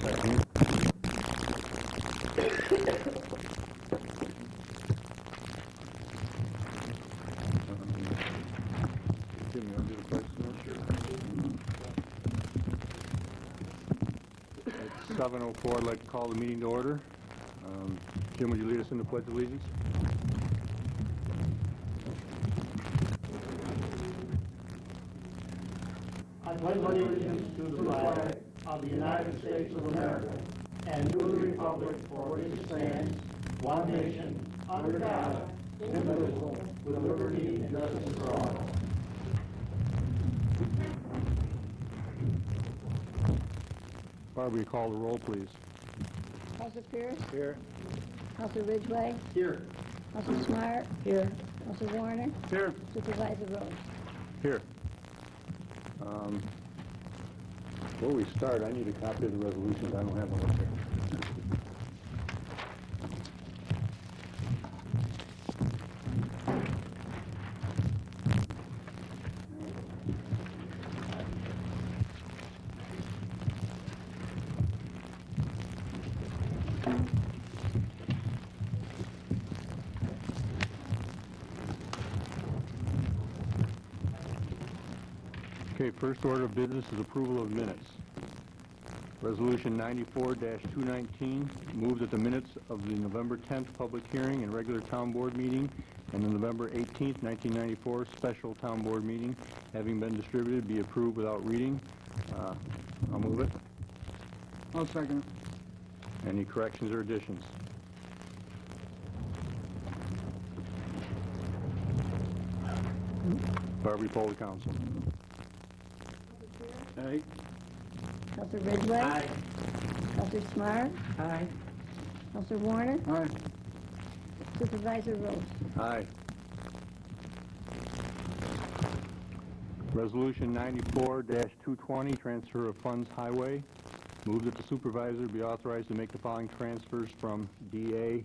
Second. Jimmy, I'll do the question. Sure. It's 7:04. I'd like to call the meeting to order. Jim, would you lead us in the Pledge of Allegiance? I pledge allegiance to the flag of the United States of America and to the republic for which it stands, one nation, under God, indivisible, with liberty and justice for all. Barbara, you call the roll, please. Councilor Pierce? Here. Councilor Ridgway? Here. Councilor Smart? Here. Councilor Warner? Here. Supervisor Rose? Here. Before we start, I need a copy of the resolutions. I don't have one up here. Okay, first order of business is approval of minutes. Resolution 94-219 moves that the minutes of the November 10th public hearing and regular town board meeting and the November 18th, 1994 special town board meeting having been distributed be approved without reading. I'll move it. I'll second it. Any corrections or additions? Barbara, poll the council. Aye. Councilor Ridgway? Aye. Councilor Smart? Aye. Councilor Warner? Aye. Supervisor Rose? Aye. Resolution 94-220, transfer of funds highway. Move that the supervisor be authorized to make the following transfers from DA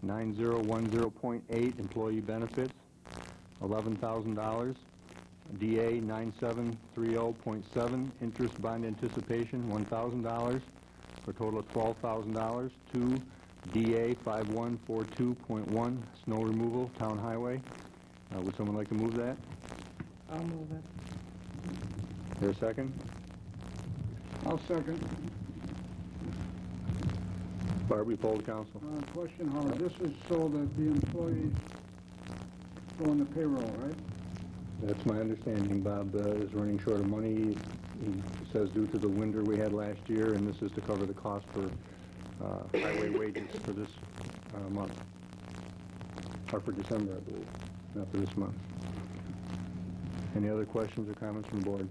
9010.8 employee benefits, $11,000. DA 9730.7 interest bond anticipation, $1,000 for a total of $12,000. To DA 5142.1 snow removal town highway. Would someone like to move that? I'll move it. Is there a second? I'll second. Barbie, poll the council. Question, Howard. This is so that the employees go on the payroll, right? That's my understanding. Bob is running short of money, he says, due to the winter we had last year, and this is to cover the cost for highway wages for this month. Or for December, I believe, not for this month. Any other questions or comments from the board?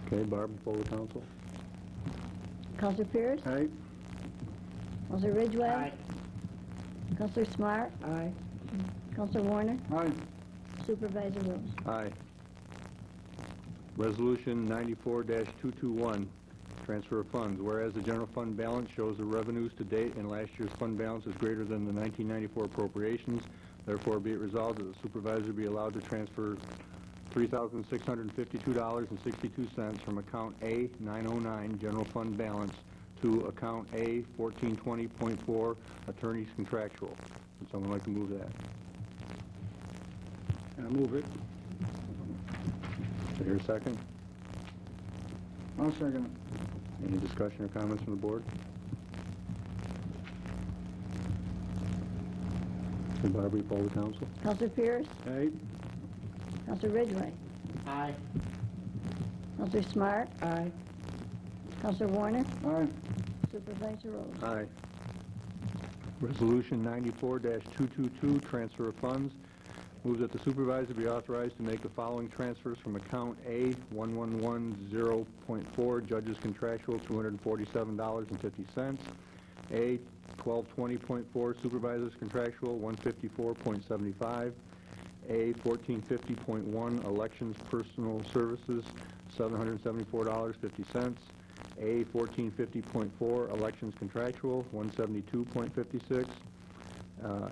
Okay, Barb, poll the council. Councilor Pierce? Aye. Councilor Ridgway? Aye. Councilor Smart? Aye. Councilor Warner? Aye. Supervisor Rose? Aye. Resolution 94-221, transfer of funds. Whereas the general fund balance shows the revenues to date and last year's fund balance is greater than the 1994 appropriations, therefore be it resolved that the supervisor be allowed to transfer $3,652.62 from account A909 general fund balance to account A1420.4 attorney's contractual. Would someone like to move that? I'll move it. Is there a second? I'll second it. Any discussion or comments from the board? Hey, Barbie, poll the council. Councilor Pierce? Aye. Councilor Ridgway? Aye. Councilor Smart? Aye. Councilor Warner? Aye. Supervisor Rose? Aye. Resolution 94-222, transfer of funds. Move that the supervisor be authorized to make the following transfers from account A1110.4, judges contractual, $247.50. A1220.4, supervisors contractual, $154.75. A1450.1, elections personal services, $774.50. A1450.4, elections contractual, $172.56.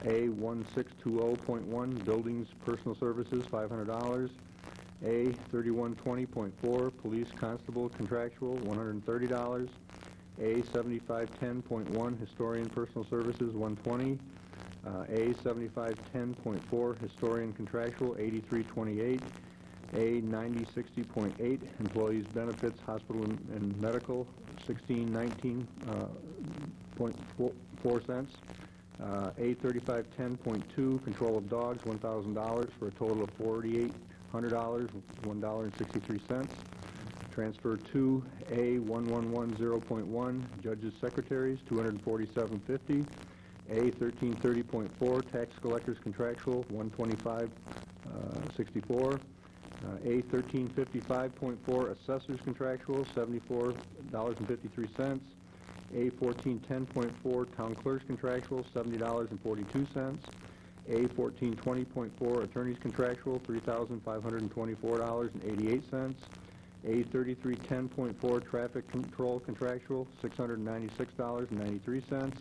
A1620.1, buildings personal services, $500. A 3120.4, police constable contractual, $130. A 7510.1, historian personal services, $120. A 7510.4, historian contractual, $83.28. A 9060.8, employees benefits, hospital and medical, $1619.4 cents. A 3510.2, control of dogs, $1,000 for a total of $4,800, $1.63. Transfer 2, A 1110.1, judges secretaries, $247.50. A 1330.4, tax collectors contractual, $125.64. A 1355.4, assessors contractual, $74.53. A 1410.4, town clerks contractual, $70.42. A 1420.4, attorneys contractual, $3,524.88. A 3310.4, traffic control contractual, $696.93.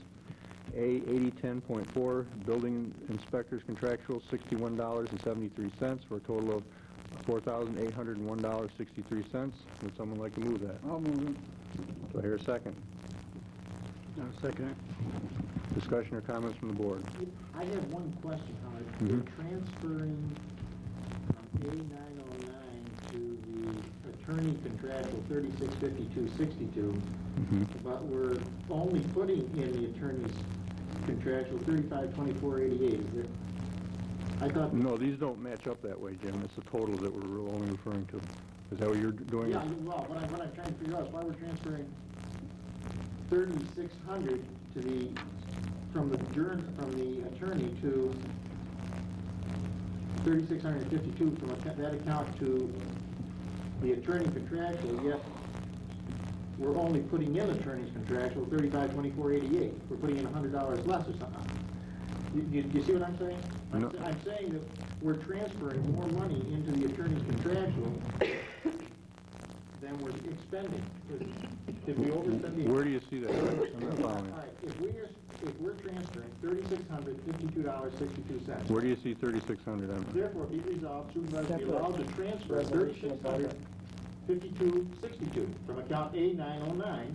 A 8010.4, building inspectors contractual, $61.73 for a total of $4,801.63. Would someone like to move that? I'll move it. Do I hear a second? I'll second it. Discussion or comments from the board? I have one question, Howard. Mhm. You're transferring from A909 to the attorney contractual 365262, but we're only putting in the attorney's contractual 352488. Is there? I thought. No, these don't match up that way, Jim. It's the total that we're only referring to. Is that what you're doing? Yeah, well, what I'm trying to figure out is why we're transferring 3,600 to from the attorney to 3,652 from that account to the attorney contractual, yet we're only putting in attorney's contractual 352488. We're putting in $100 less or something. You see what I'm saying? No. I'm saying that we're transferring more money into the attorney's contractual than we're expending. Did we overspend the? Where do you see that? I'm not following. All right, if we're transferring $3,652.62. Where do you see 3,600 on that? Therefore, be resolved, supervisor be allowed to transfer $3,652.62 from account A909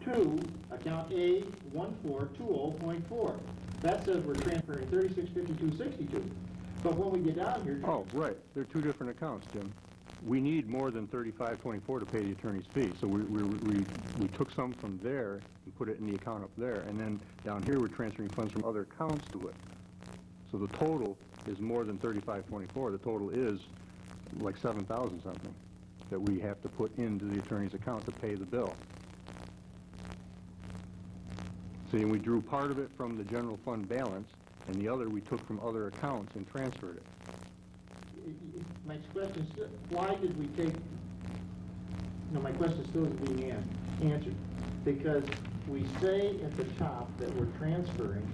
to account A1420.4. That says we're transferring $3,652.62. But when we get down here. Oh, right. They're two different accounts, Jim. We need more than $35.24 to pay the attorney's fee. So we took some from there and put it in the account up there, and then down here we're transferring funds from other accounts to it. So the total is more than $35.24. The total is like $7,000 something that we have to put into the attorney's account to pay the bill. See, and we drew part of it from the general fund balance, and the other we took from other accounts and transferred it. My question is, why did we take, no, my question still is being answered. Because we say at the top that we're transferring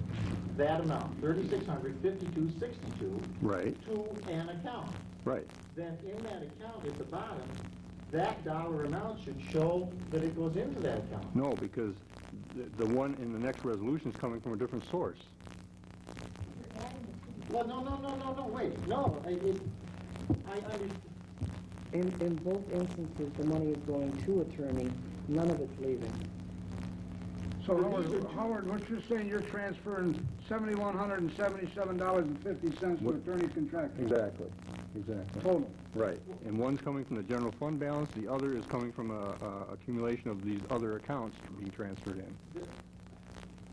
that amount, $3,652.62, Right. to an account. Right. Then in that account at the bottom, that dollar amount should show that it goes into that account. No, because the one in the next resolution is coming from a different source. Well, no, wait, no, I understand. In both instances, the money is going to attorney, none of it's leaving. So Howard, what you're saying, you're transferring $7,177.50 to attorney's contract. Exactly. Total. Right. And one's coming from the general fund balance, the other is coming from a accumulation of these other accounts being transferred in.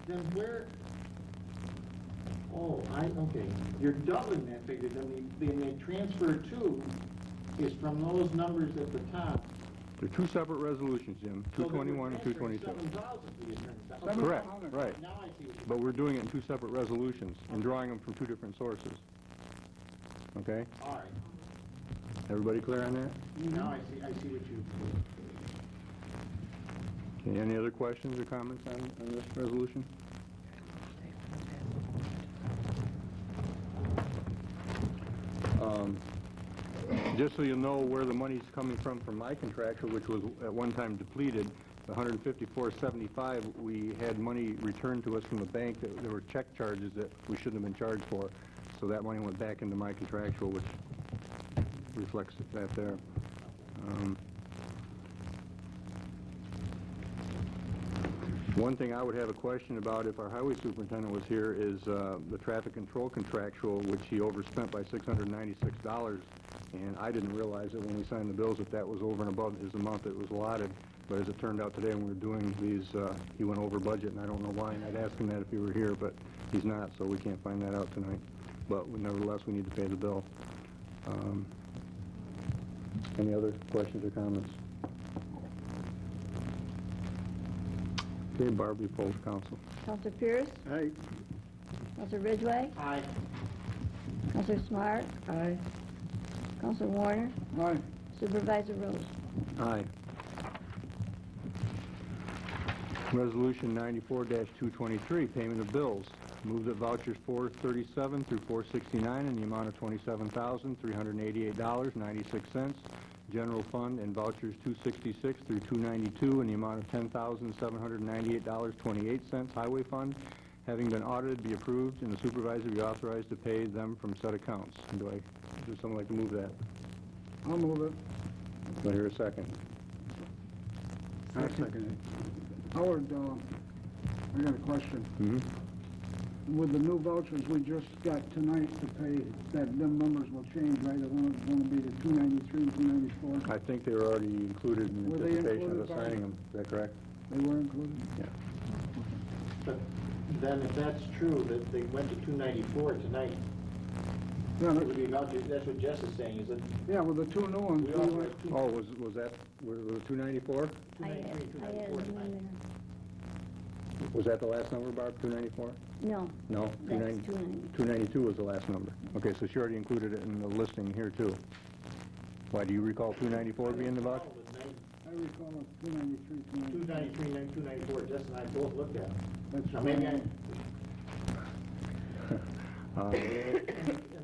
Then where, okay, you're doubling that figure, then the transfer to is from those numbers at the top. They're two separate resolutions, Jim, 221 and 222. Correct, right. Now I see what you're. But we're doing it in two separate resolutions and drawing them from two different sources. Okay? All right. Everybody clear on that? Now I see what you. Okay, any other questions or comments on this resolution? Just so you know where the money's coming from my contractual, which was at one time depleted, the $154.75, we had money returned to us from the bank that there were check charges that we shouldn't have been charged for. So that money went back into my contractual, which reflects that there. One thing I would have a question about if our highway superintendent was here is the traffic control contractual, which he overspent by $696, and I didn't realize that when we signed the bills that was over and above his amount that was allotted. But as it turned out today when we were doing these, he went over budget, and I don't know why, and I'd ask him that if he were here, but he's not, so we can't find that out tonight. But nevertheless, we need to pay the bill. Any other questions or comments? Okay, Barb, you poll the council. Counselor Pierce? Aye. Counselor Ridgway? Aye. Counselor Smart? Aye. Counselor Warner? Aye. Supervisor Rose? Aye. Resolution 94-223, payment of bills. Move that vouchers 437 through 469 in the amount of $27,388.96. General fund and vouchers 266 through 292 in the amount of $10,798.28. Highway fund, having been audited, be approved, and the supervisor be authorized to pay them from said accounts. Does someone like to move that? I'll move it. Do I hear a second? I second it. Howard, I got a question. Mm-hmm. With the new vouchers we just got tonight to pay, them numbers will change, right? It's going to be the 293 and 294. I think they were already included in Were they anticipation of included, assigning them. Is that correct? They were included? Yeah. But then if that's true, that they went to 294 tonight, Yeah, it would be about, that's what Jess is saying, is that yeah, with the two new ones. we we offer went- Oh, was it 294? I added 294 one tonight. there. Was that the last number, Barb, 294? No, No? that's 290. 292 was the last number. Okay, so she already included it in the listing here, too. Why, do you recall 294 being the voucher? I recall it 293, 293 and 294, Jess and I both looked at them. That's Now, maybe right. and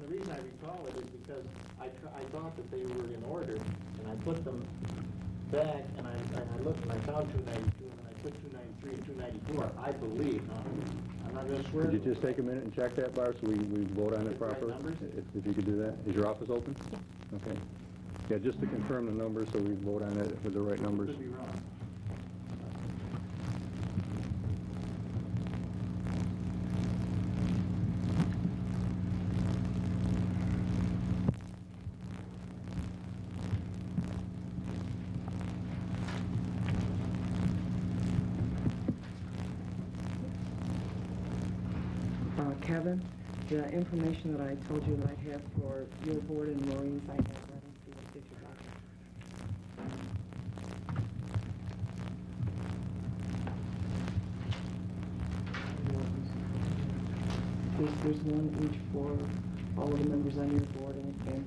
the reason I recall it is because I thought that they were in order, and I put them back, and I looked and I found 292, and then I put 293 and 294, I believe. Now, I'm not going to swear. Could you just take a minute and check that, Barb, so we vote on it The right properly? numbers? If you could do that. Is your office open? Okay. Yeah, just to confirm the numbers so we vote on it with the right numbers. Could be wrong. Kevin, the information that I told you that I have for your board and Maureen's, I have that. See what did you got. There's one each for all of the members on your board and families.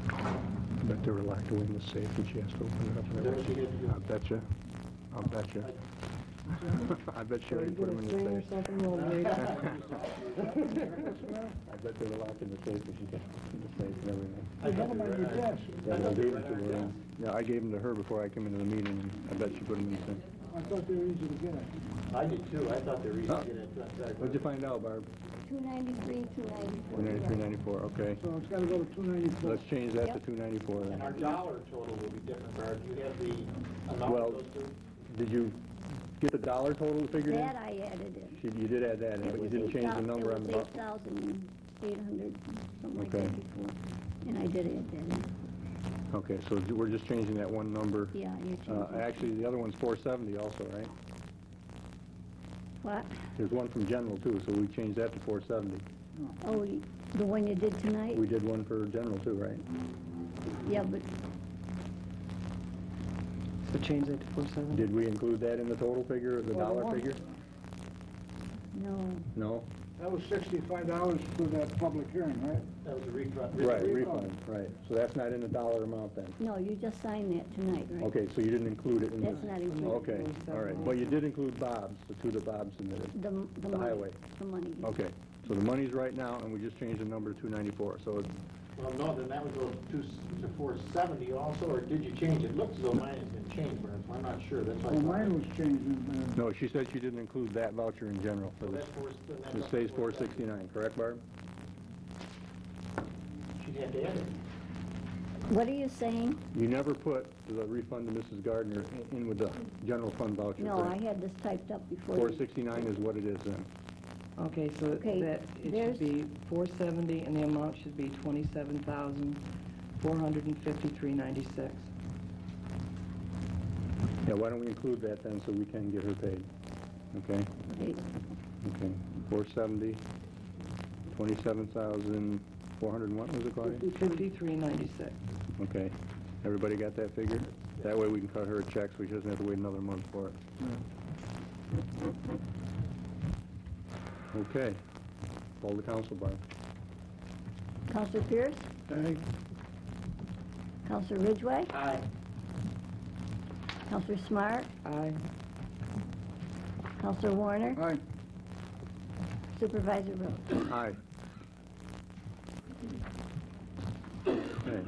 I bet they were locked away in the safe and she has to open it up and Is that what you everything. had to do? I'll bet you. I'll bet you. I bet she Are you already put gonna them in sing the or safe. something, little lady? I bet they were locked in the safe and she got in the safe and everything. I got them on your desk. Yeah, I gave them to her. Yeah, I gave them to her before I came into the meeting, and I bet she put them in the safe. I thought they were easy to get at. I did too, I thought they were easy to get at. What'd you find out, Barb? 293, 294. 293.94, okay. So it's got to go to 294. Let's change that to Yep. 294 And then. our dollar total will be different, Barb. Do you have the amount Well, of those two? Did you get the dollar total figured in? That I added in. You did add that in, but you didn't change the number on the It was box? 8,800, something like Okay. that before. And I did add that in. Okay, so we're just changing that one number. Yeah, you changed it. Actually, the other one's 470 also, right? What? There's one from general too, so we changed that to 470. Oh, the one you did tonight? We did one for general too, right? Yeah, but So change that to 470? Did we include that in the total figure, the Well, the dollar one- figure? No, No? That was $65 for that public hearing, right? That was a refund. Refund, right. So that's not in the dollar amount then? no, you just signed that tonight, right? Okay, so you didn't include it in That's this? not included. Okay, all right. But you did include Bob's, the two that Bob submitted? The The money. highway. The money. Okay, so the money's right now, and we just changed the number to 294, so it's, Well, no, then that would go to 470 also, or did you change it? Looks as though mine has been changed, but I'm not sure, that's why. I Well, thought- mine was changed, no, she said she didn't include that voucher in general for So this. that's It stays 469, correct, Barb? She'd have to add it. What are you saying? You never put the refund to Mrs. Gardner in with the general fund voucher, No, I correct? had this typed up before. you- 469 is what it is then. Okay, so Okay, that, it there's- should be 470, and the amount should be 27,453.96. Yeah, why don't we include that then so we can get her paid? Okay, Okay, okay. 470, 27,400 and what was it, Claudia? 53.96. Okay. Everybody got that figure? That way we can cut her a check so she doesn't have to wait another month for it. Okay. Call the council, Barb. Counselor Pierce? Aye. Counselor Ridgway? Aye. Counselor Smart? Aye. Counselor Warner? Aye. Supervisor Rhodes? Aye. Okay.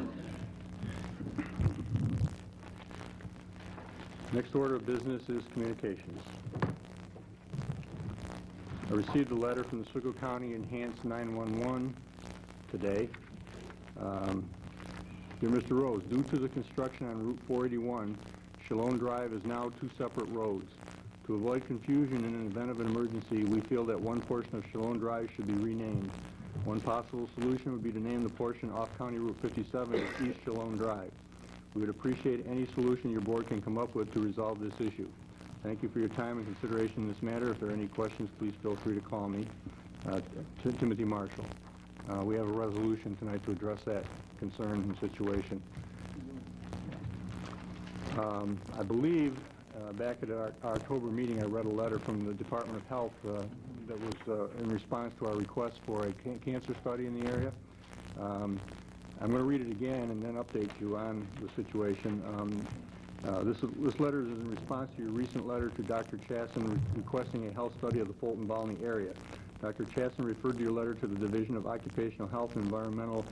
Next order of business is communications. I received a letter from the Oswego County Enhanced 911 today. Dear Mr. Rose, due to the construction on Route 481, Shalone Drive is now two separate roads. To avoid confusion in an event of an emergency, we feel that one portion of Shalone Drive should be renamed. One possible solution would be to name the portion off County Route 57 as East Shalone Drive. We would appreciate any solution your board can come up with to resolve this issue. Thank you for your time and consideration in this matter. If there are any questions, please feel free to call me, Timothy Marshall. We have a resolution tonight to address that concern and situation. I believe back at our October meeting, I read a letter from the Department of Health that was in response to our request for a cancer study in the area. I'm going to read it again and then update you on the situation. This letter is in response to your recent letter to Dr. Chasson requesting a health study of the Fulton-Volney area. Dr. Chasson referred to your letter to the Division of Occupational Health and Environmental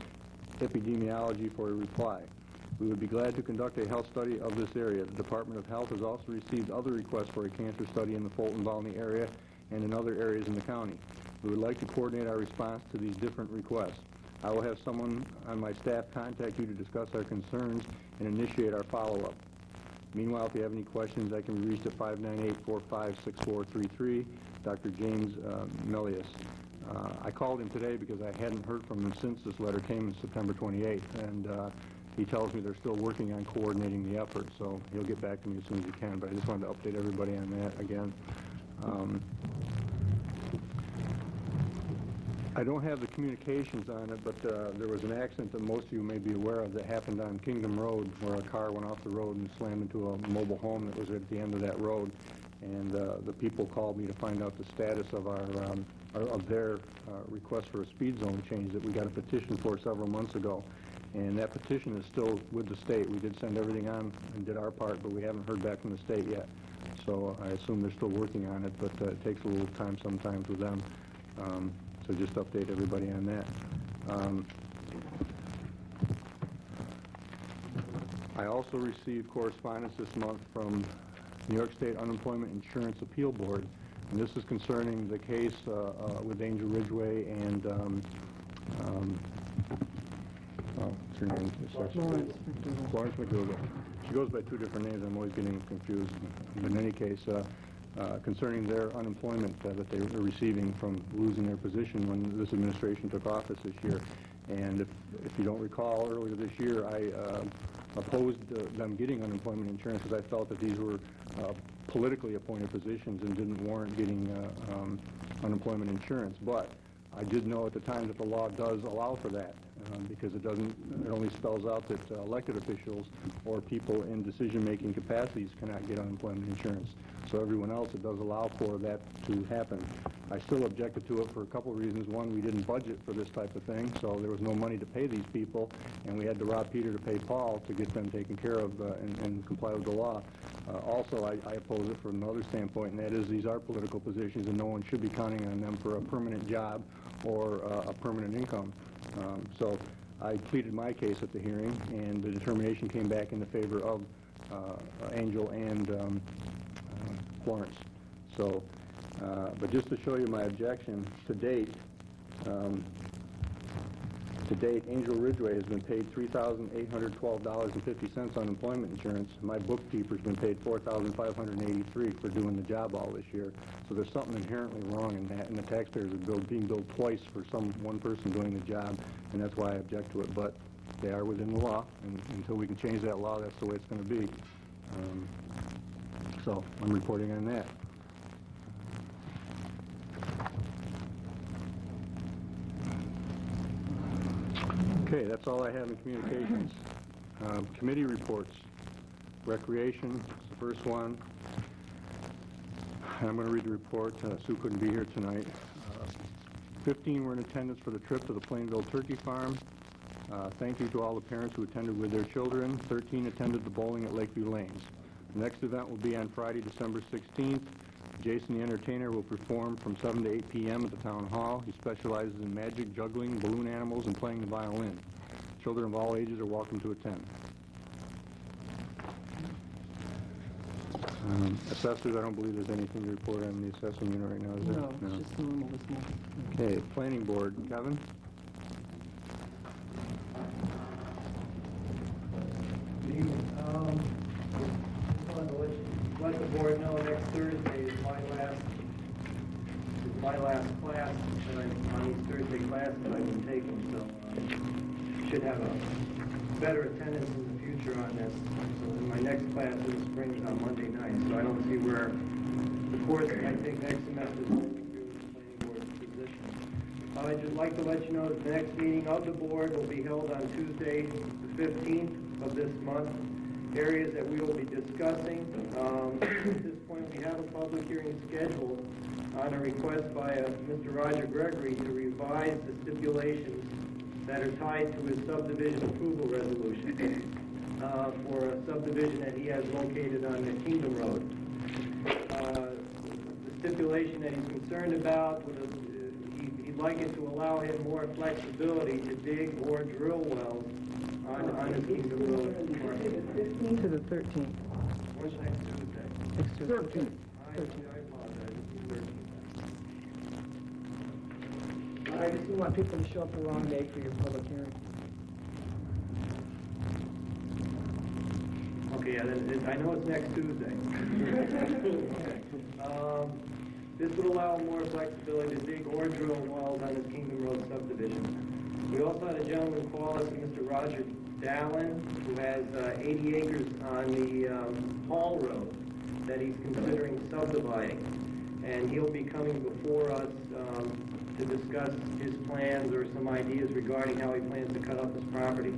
Epidemiology for a reply. We would be glad to conduct a health study of this area. The Department of Health has also received other requests for a cancer study in the Fulton-Volney area and in other areas in the county. We would like to coordinate our response to these different requests. I will have someone on my staff contact you to discuss our concerns and initiate our follow-up. Meanwhile, if you have any questions, I can be reached at 598-456433, Dr. James Melius. I called him today because I hadn't heard from him since this letter came on September 28th, and he tells me they're still working on coordinating the effort, so he'll get back to me as soon as he can, but I just wanted to update everybody on that again. I don't have the communications on it, but there was an accident that most of you may be aware of that happened on Kingdom Road, where a car went off the road and slammed into a mobile home that was at the end of that road. And the people called me to find out the status of their request for a speed zone change that we got a petition for several months ago. And that petition is still with the state. We did send everything on and did our part, but we haven't heard back from the state yet. So I assume they're still working on it, but it takes a little time sometimes with them. So just update everybody on that. I also received correspondence this month from New York State Unemployment Insurance Appeal Board, and this is concerning the case with Angel Ridgway and what's her name? Florence McDougal. She goes by two different names. I'm always getting confused. But in any case, concerning their unemployment that they were receiving from losing their position when this administration took office this year. And if you don't recall, earlier this year, I opposed them getting unemployment insurance because I felt that these were politically appointed positions and didn't warrant getting unemployment insurance. But I did know at the time that the law does allow for that because it only spells out that elected officials or people in decision-making capacities cannot get unemployment insurance. So everyone else, it does allow for that to happen. I still objected to it for a couple of reasons. One, we didn't budget for this type of thing, so there was no money to pay these people, and we had to rob Peter to pay Paul to get them taken care of and comply with the law. Also, I oppose it from another standpoint, and that is these are political positions, and no one should be counting on them for a permanent job or a permanent income. So I pleaded my case at the hearing, and the determination came back in the favor of Angel and Florence. So, but just to show you my objection, to date, Angel Ridgway has been paid $3,812.50 on employment insurance. My bookkeeper's been paid $4,583 for doing the job all this year. So there's something inherently wrong in that, and the taxpayers are being billed twice for one person doing the job, and that's why I object to it. But they are within the law, and until we can change that law, that's the way it's going to be. So I'm reporting on that. Okay, that's all I have in communications. Committee reports. Recreation is the first one. I'm going to read the report. Sue couldn't be here tonight. 15 were in attendance for the trip to the Plainville Turkey Farm. Thank you to all the parents who attended with their children. 13 attended the bowling at Lakeview Lanes. The next event will be on Friday, December 16th. Jason the Entertainer will perform from 7 to 8 p.m. at the Town Hall. He specializes in magic, juggling, balloon animals, and playing the violin. Children of all ages are welcome to attend. Assessors, I don't believe there's anything to report on the assessment unit right now, is there? No, it's just normal this morning. Okay, Planning Board, Kevin? Just wanted to let the board know next Thursday is my last class that on these Thursday classes I've been taking, so should have a better attendance in the future on this. So my next class in the spring is on Monday night, so I don't see where the course that I take next semester is going to do with the planning board's position. I'd just like to let you know that the next meeting of the board will be held on Tuesday, the 15th of this month. Areas that we will be discussing. At this point, we have a public hearing scheduled on a request by Mr. Roger Gregory to revise the stipulations that are tied to his subdivision approval resolution for a subdivision that he has located on the Kingdom Road. The stipulation that he's concerned about, he'd like it to allow him more flexibility to dig or drill wells on his Kingdom Road. To the 13th. What's next Tuesday? Next Tuesday. 13th. I apologize. It's 13th. I just don't want people to show up the wrong day for your public hearing. Okay, yeah, I know it's next Tuesday. This would allow more flexibility to dig or drill wells on his Kingdom Road subdivision. We also had a gentleman call us, Mr. Roger Dallin, who has 80 acres on the Hall Road that he's considering subdividing. And he'll be coming before us to discuss his plans or some ideas regarding how he plans to cut up his property.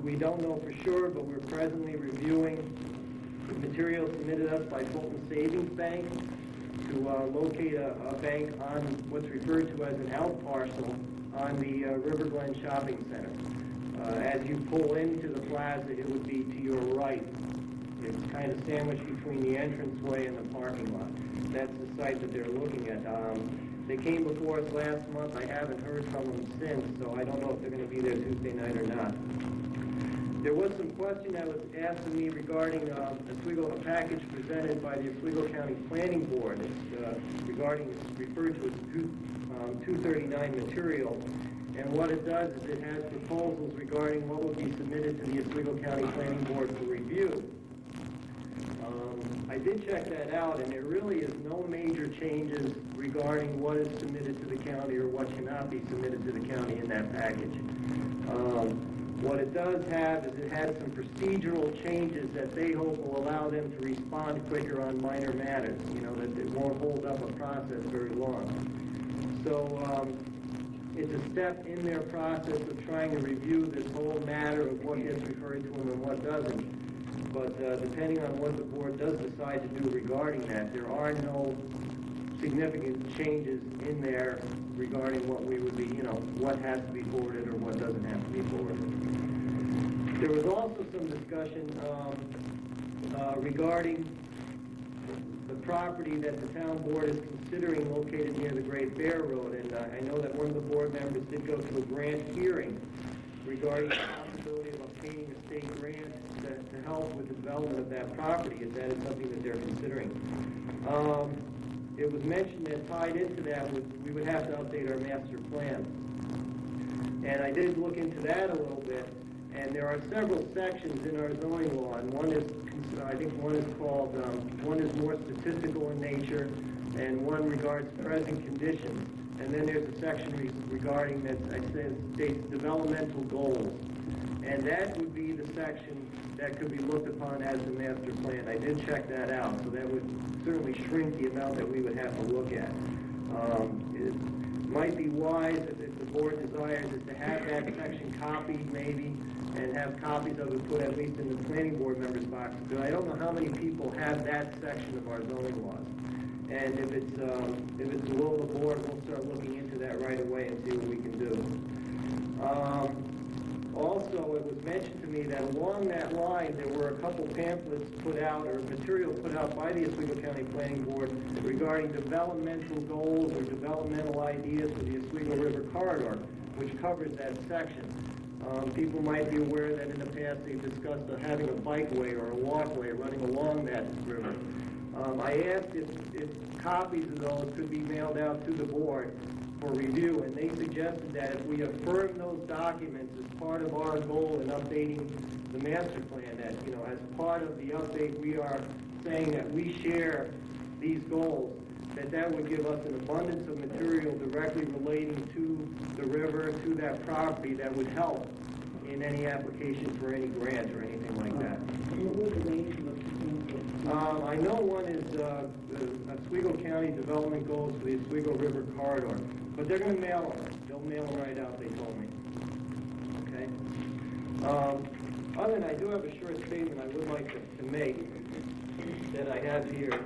We don't know for sure, but we're presently reviewing material submitted us by Fulton Savings Bank to locate a bank on what's referred to as an out parcel on the River Glen Shopping Center. As you pull into the plaza, it would be to your right. It's kind of sandwiched between the entranceway and the parking lot. That's the site that they're looking at. They came before us last month. I haven't heard from them since, so I don't know if they're going to be there Tuesday night or not. There was some question that was asked of me regarding a package presented by the Oswego County Planning Board. It's referred to as 239 material. And what it does is it has proposals regarding what will be submitted to the Oswego County Planning Board for review. I did check that out, and there really is no major changes regarding what is submitted to the county or what cannot be submitted to the county in that package. What it does have is it has some procedural changes that they hope will allow them to respond quicker on minor matters, that it won't hold up a process very long. So it's a step in their process of trying to review this whole matter of what gets referred to them and what doesn't. but depending on what the board does decide to do regarding that, there are no significant changes in there regarding what we would be, what has to be forwarded or what doesn't have to be forwarded. There was also some discussion regarding the property that the town board is considering located near the Great Bear Road, and I know that one of the board members did go to a grant hearing regarding the possibility of obtaining a state grant to help with the development of that property, if that is something that they're considering. It was mentioned that tied into that, we would have to update our master plan. And I did look into that a little bit, and there are several sections in our zoning law, and one is, I think one is called, one is more statistical in nature, and one regards present conditions. And then there's a section regarding that states developmental goals. And that would be the section that could be looked upon as the master plan. I did check that out, so that would certainly shrink the amount that we would have to look at. It might be wise, if the board desires, is to have that section copied maybe, and have copies of it put at least in the planning board members' box. Because I don't know how many people have that section of our zoning laws. And if it's the will of the board, we'll start looking into that right away and see what we can do. Also, it was mentioned to me that along that line, there were a couple pamphlets put out, or material put out by the Oswego County Planning Board regarding developmental goals or developmental ideas for the Oswego River Corridor, which covers that section. People might be aware that in the past they've discussed having a bikeway or a walkway running along that river. I asked if copies of those could be mailed out to the board for review, and they suggested that if we affirm those documents as part of our goal in updating the master plan, that, as part of the update we are saying that we share these goals, that would give us an abundance of material directly relating to the river, to that property, that would help in any application for any grant or anything like that. I know one is Oswego County Development Goals for the Oswego River Corridor, but they're going to mail them. They'll mail them right out, they told me. Okay? Other than I do have a short statement I would like to make that I have here.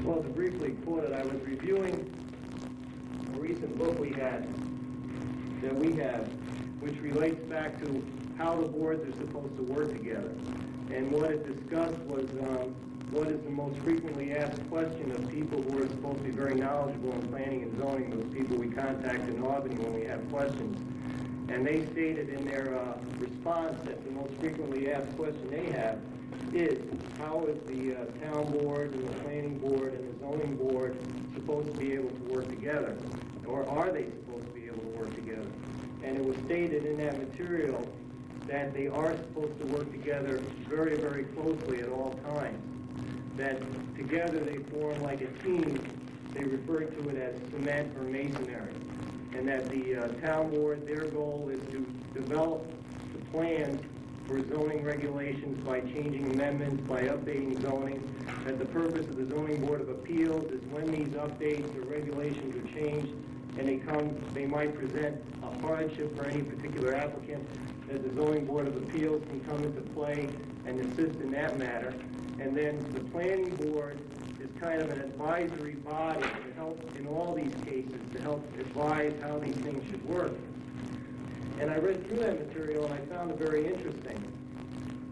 Well, to briefly quote it, I was reviewing a recent book we have, which relates back to how the boards are supposed to work together. And what it discussed was what is the most frequently asked question of people who are supposed to be very knowledgeable in planning and zoning, those people we contact in Albany when we have questions. And they stated in their response that the most frequently asked question they have is, how is the town board and the planning board and the zoning board supposed to be able to work together? Or are they supposed to be able to work together? And it was stated in that material that they are supposed to work together very, very closely at all times. That together they form like a team. They refer to it as cement or masonry. And that the town board, their goal is to develop the plans for zoning regulations by changing amendments, by updating zoning. That the purpose of the Zoning Board of Appeals is when these updates or regulations are changed and they might present a hardship for any particular applicant, that the Zoning Board of Appeals can come into play and assist in that matter. And then the planning board is kind of an advisory body to help in all these cases, to help advise how these things should work. And I read through that material and I found it very interesting.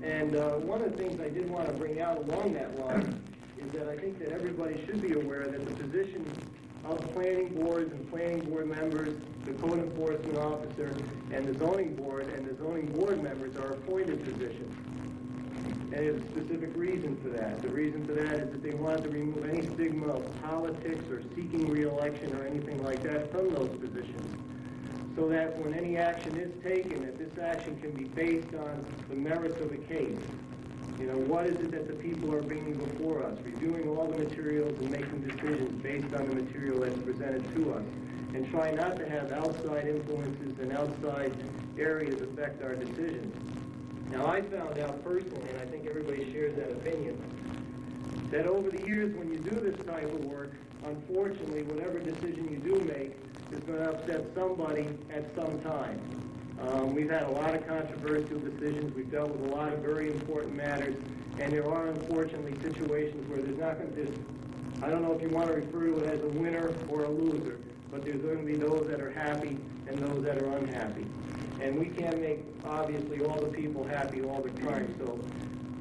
And one of the things I did want to bring out along that line is that I think that everybody should be aware that the position of planning boards and planning board members, the code enforcement officer, and the zoning board members are appointed positions. And there's a specific reason for that. The reason for that is that they wanted to remove any stigma of politics or seeking re-election or anything like that from those positions, so that when any action is taken, that this action can be based on the merits of the case. You know, what is it that the people are bringing before us, reviewing all the materials and making decisions based on the material that's presented to us, and try not to have outside influences and outside areas affect our decisions. Now, I found out personally, and I think everybody shares that opinion, that over the years when you do this type of work, unfortunately, whatever decision you do make is going to upset somebody at some time. We've had a lot of controversial decisions. We've dealt with a lot of very important matters, and there are unfortunately situations where there's not going to be, I don't know if you want to refer to it as a winner or a loser, but there's going to be those that are happy and those that are unhappy. And we can't make, obviously, all the people happy all the time. So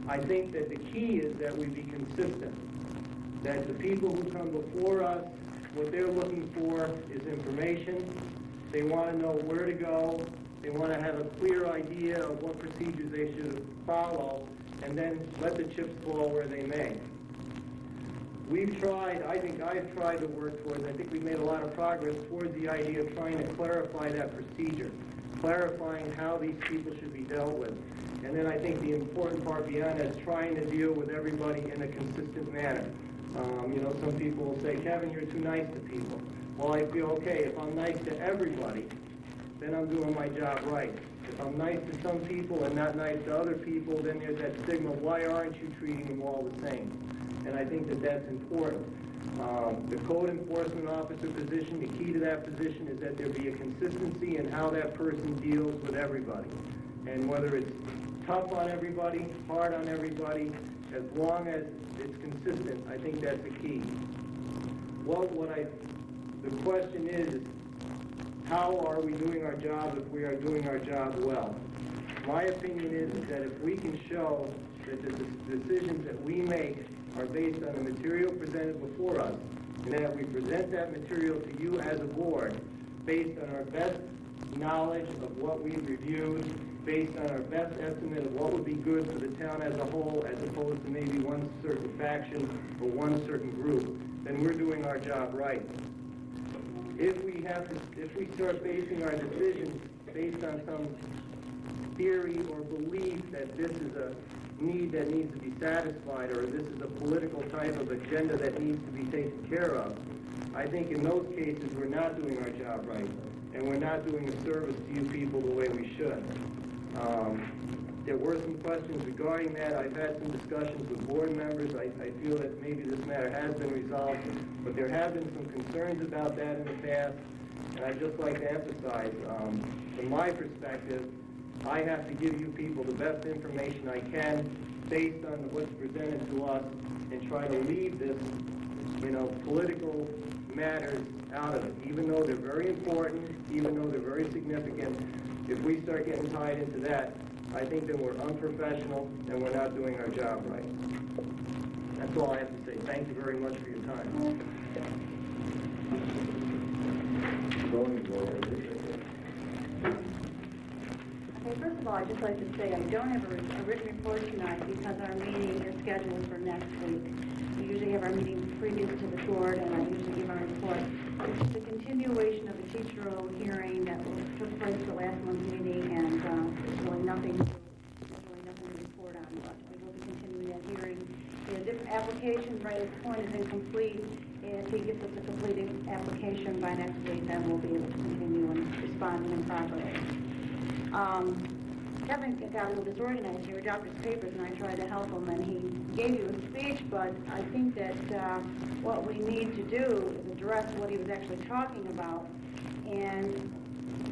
I think that the key is that we be consistent, that the people who come before us, what they're looking for is information. They want to know where to go. They want to have a clear idea of what procedures they should follow, and then let the chips fall where they may. We've tried, I think I've tried to work towards, I think we've made a lot of progress towards the idea of trying to clarify that procedure, clarifying how these people should be dealt with. And then I think the important part beyond that is trying to deal with everybody in a consistent manner. You know, some people will say, Kevin, you're too nice to people. Well, I feel, okay, if I'm nice to everybody, then I'm doing my job right. If I'm nice to some people and not nice to other people, then there's that stigma, why aren't you treating them all the same? And I think that that's important. The code enforcement officer position, the key to that position is that there be a consistency in how that person deals with everybody. And whether it's tough on everybody, hard on everybody, as long as it's consistent, I think that's the key. Well, the question is, how are we doing our job if we are doing our job well? My opinion is that if we can show that the decisions that we make are based on the material presented before us, and that we present that material to you as a board based on our best knowledge of what we've reviewed, based on our best estimate of what would be good for the town as a whole, as opposed to maybe one certain faction or one certain group, then we're doing our job right. If we start basing our decisions based on some theory or belief that this is a need that needs to be satisfied, or this is a political type of agenda that needs to be taken care of, I think in those cases we're not doing our job right, and we're not doing a service to you people the way we should. There were some questions regarding that. I've had some discussions with board members. I feel that maybe this matter has been resolved, but there have been some concerns about that in the past, and I'd just like to emphasize, from my perspective, I have to give you people the best information I can based on what's presented to us, and try to leave this, political matters out of it. Even though they're very important, even though they're very significant, if we start getting tied into that, I think that we're unprofessional and we're not doing our job right. That's all I have to say. Thank you very much for your time. Okay, first of all, I'd just like to say I don't have a written report tonight because our meeting is scheduled for next week. We usually have our meeting previous to the board, and I usually give our report. It's the continuation of a teacher hearing that took place at the last month's meeting, and there's really nothing to report on, but we will be continuing that hearing. The different application right at this point is incomplete. If he gives us a completed application by next week, then we'll be able to continue and respond to him properly. Kevin got a little disorganized here, dropped his papers, and I tried to help him, and he gave you a speech, but I think that what we need to do is address what he was actually talking about, and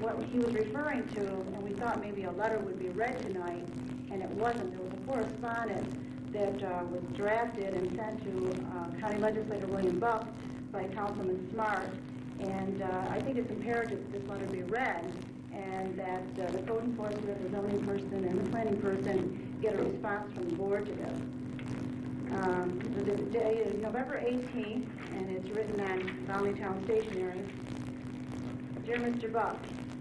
what he was referring to, and we thought maybe a letter would be read tonight, and it wasn't. There was a correspondence that was drafted and sent to County Legislator William Buck by Councilman Smart, and I think it's imperative that this letter be read, and that the code enforcement, the zoning person, and the planning person get a response from the board to this. The day is November 18th, and it's written on Volney Town Stationery. Dear Mr. Buck,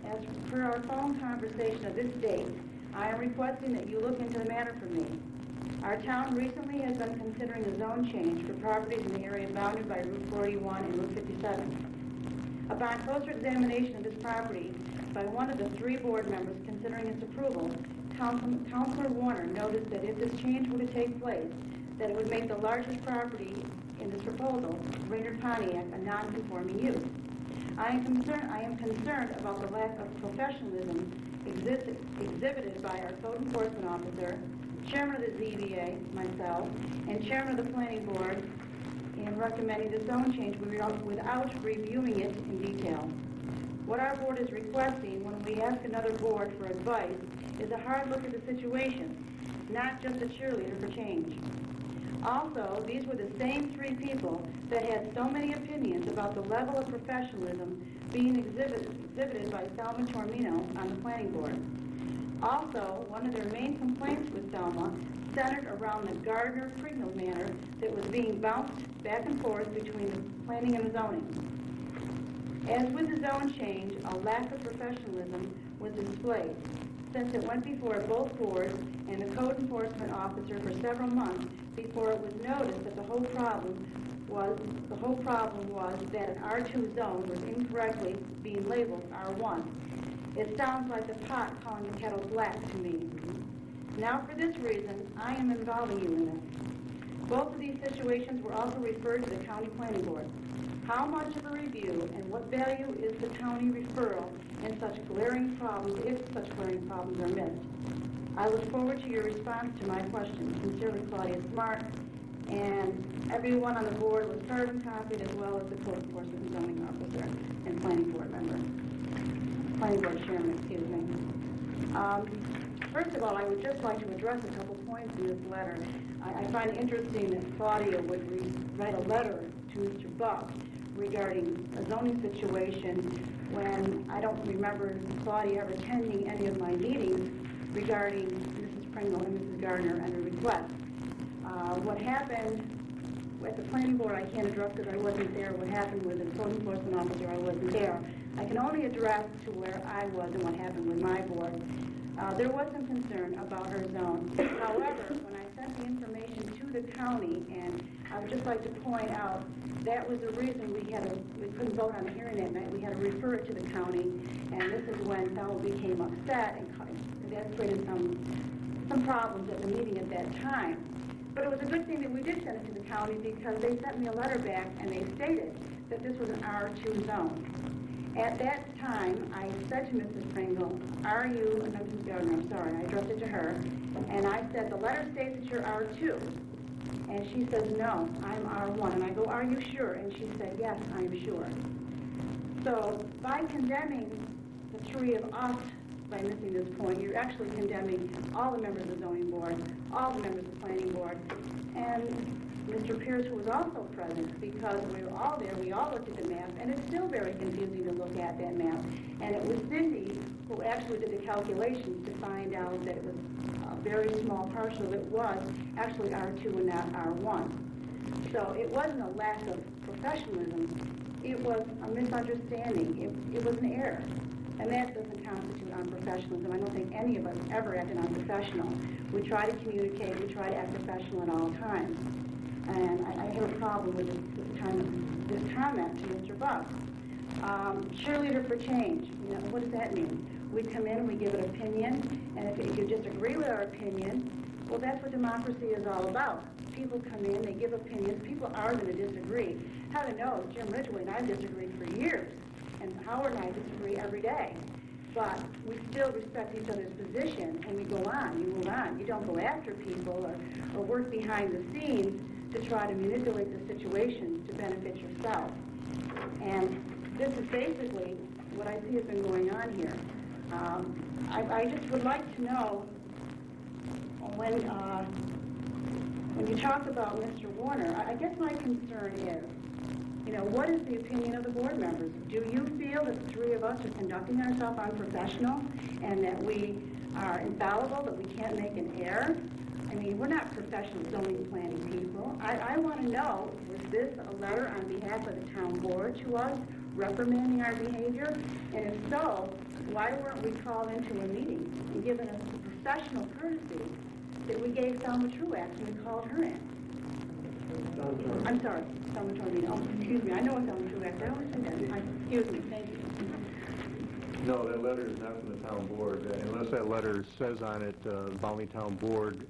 as per our phone conversation of this date, I am requesting that you look into the matter for me. Our town recently has been considering a zone change for properties in the area bounded by Route 41 and Route 57. Upon closer examination of this property by one of the 3 board members considering its approval, Councilor Warner noticed that if this change were to take place, that it would make the largest property in this proposal, Raynard Pontiac, a non-conforming use. I am concerned about the lack of professionalism exhibited by our code enforcement officer, chairman of the ZBA, myself, and chairman of the planning board in recommending the zone change without reviewing it in detail. What our board is requesting when we ask another board for advice is a hard look at the situation, not just a cheerleader for change. Also, these were the same 3 people that had so many opinions about the level of professionalism being exhibited by Selma Tormino on the planning board. Also, one of their main complaints with Selma centered around the Gardner-Pringle manner that was being bounced back and forth between the planning and the zoning. As with the zone change, a lack of professionalism was displayed, since it went before both boards and the code enforcement officer for several months before it was noticed that the whole problem was that an R2 zone was incorrectly being labeled R1. It sounds like the pot calling the kettle black to me. Now, for this reason, I am involving you in this. Both of these situations were also referred to the county planning board. How much of a review and what value is the county referral in such glaring problems, if such glaring problems are missed? I look forward to your response to my questions. Sincerely, Claudia Smart, and everyone on the board was heard and copied, as well as the code enforcement and zoning officer and planning board member. Planning board chairman, excuse me. First of all, I would just like to address a couple points in this letter. I find it interesting that Claudia would write a letter to Mr. Buck regarding a zoning situation when I don't remember Claudia ever attending any of my meetings regarding Mrs. Pringle and Mrs. Gardner and the request. What happened at the planning board I can't address because I wasn't there. What happened with the code enforcement officer, I wasn't there. I can only address to where I was and what happened with my board. There was some concern about her zone. However, when I sent the information to the county, and I would just like to point out, that was the reason we couldn't vote on the hearing that night. We had to refer it to the county, and this is when Selma became upset, and that created some problems at the meeting at that time. But it was a good thing that we did send it to the county because they sent me a letter back and they stated that this was an R2 zone. At that time, I said to Mrs. Pringle, are you, no, Mrs. Gardner, I'm sorry, I addressed it to her, and I said, the letter states that you're R2. And she says, no, I'm R1. And I go, are you sure? And she said, yes, I'm sure. So by condemning the 3 of us by missing this point, you're actually condemning all the members of the zoning board, all the members of the planning board, and Mr. Pierce, who was also present, because we were all there, we all looked at the map, and it's still very confusing to look at that map. And it was Cindy who actually did the calculations to find out that it was a very small parcel that was actually R2 and not R1. So it wasn't a lack of professionalism, it was a misunderstanding, it was an error. And that doesn't constitute unprofessionalism. I don't think any of us ever acted unprofessional. We try to communicate, we try to act professional at all times. And I have a problem with this comment to Mr. Buck. Cheerleader for change. You know, what does that mean? We come in and we give an opinion, and if you disagree with our opinion, well, that's what democracy is all about. People come in, they give opinions, people are going to disagree. Heaven knows, Jim Ridgway and I disagreed for years, and Howard and I disagree every day. But we still respect each other's position, and we go on, you move on. You don't go after people or work behind the scenes to try to manipulate the situation to benefit yourself. And this is basically what I see has been going on here. I just would like to know when you talk about Mr. Warner, I guess my concern is, you know, what is the opinion of the board members? Do you feel that the 3 of us are conducting ourselves unprofessional and that we are infallible, that we can't make an error? I mean, we're not professional zoning planning people. I want to know, was this a letter on behalf of the town board to us reprimanding our behavior? And if so, why weren't we called into a meeting and given us the professional courtesy that we gave Selma Truax when we called her in? I'm sorry, Selma Truax. Oh, excuse me, I know it's Selma Truax. I always say that. Excuse me, thank you. No, that letter is not from the town board, unless that letter says on it, Volney Town Board,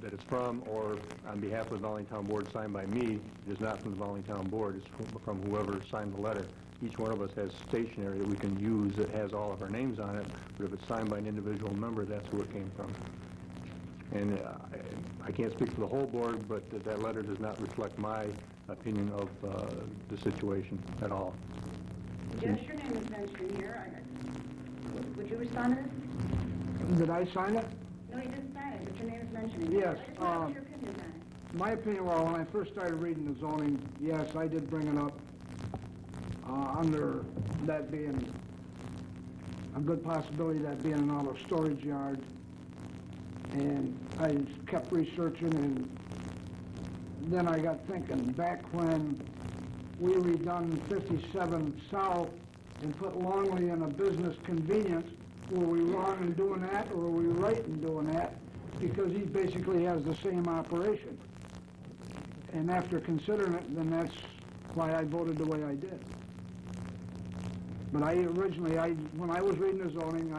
that it's from, or on behalf of the Volney Town Board signed by me. It is not from the Volney Town Board, it's from whoever signed the letter. Each one of us has stationery that we can use that has all of our names on it, but if it's signed by an individual member, that's who it came from. And I can't speak for the whole board, but that letter does not reflect my opinion of the situation at all. Yes, your name is mentioned here. Would you respond to this? Did I sign it? No, you didn't sign it, but your name is mentioned. Yes, I just want your opinion on it. My opinion, well, when I first started reading the zoning, yes, I did bring it up under that being a good possibility, that being an auto storage yard. And I kept researching, and then I got thinking, back when we redone 57 South and put Longley in a business convenience, were we wrong in doing that, or were we right in doing that? Because he basically has the same operation. And after considering it, then that's why I voted the way I did. But I originally, when I was reading the zoning,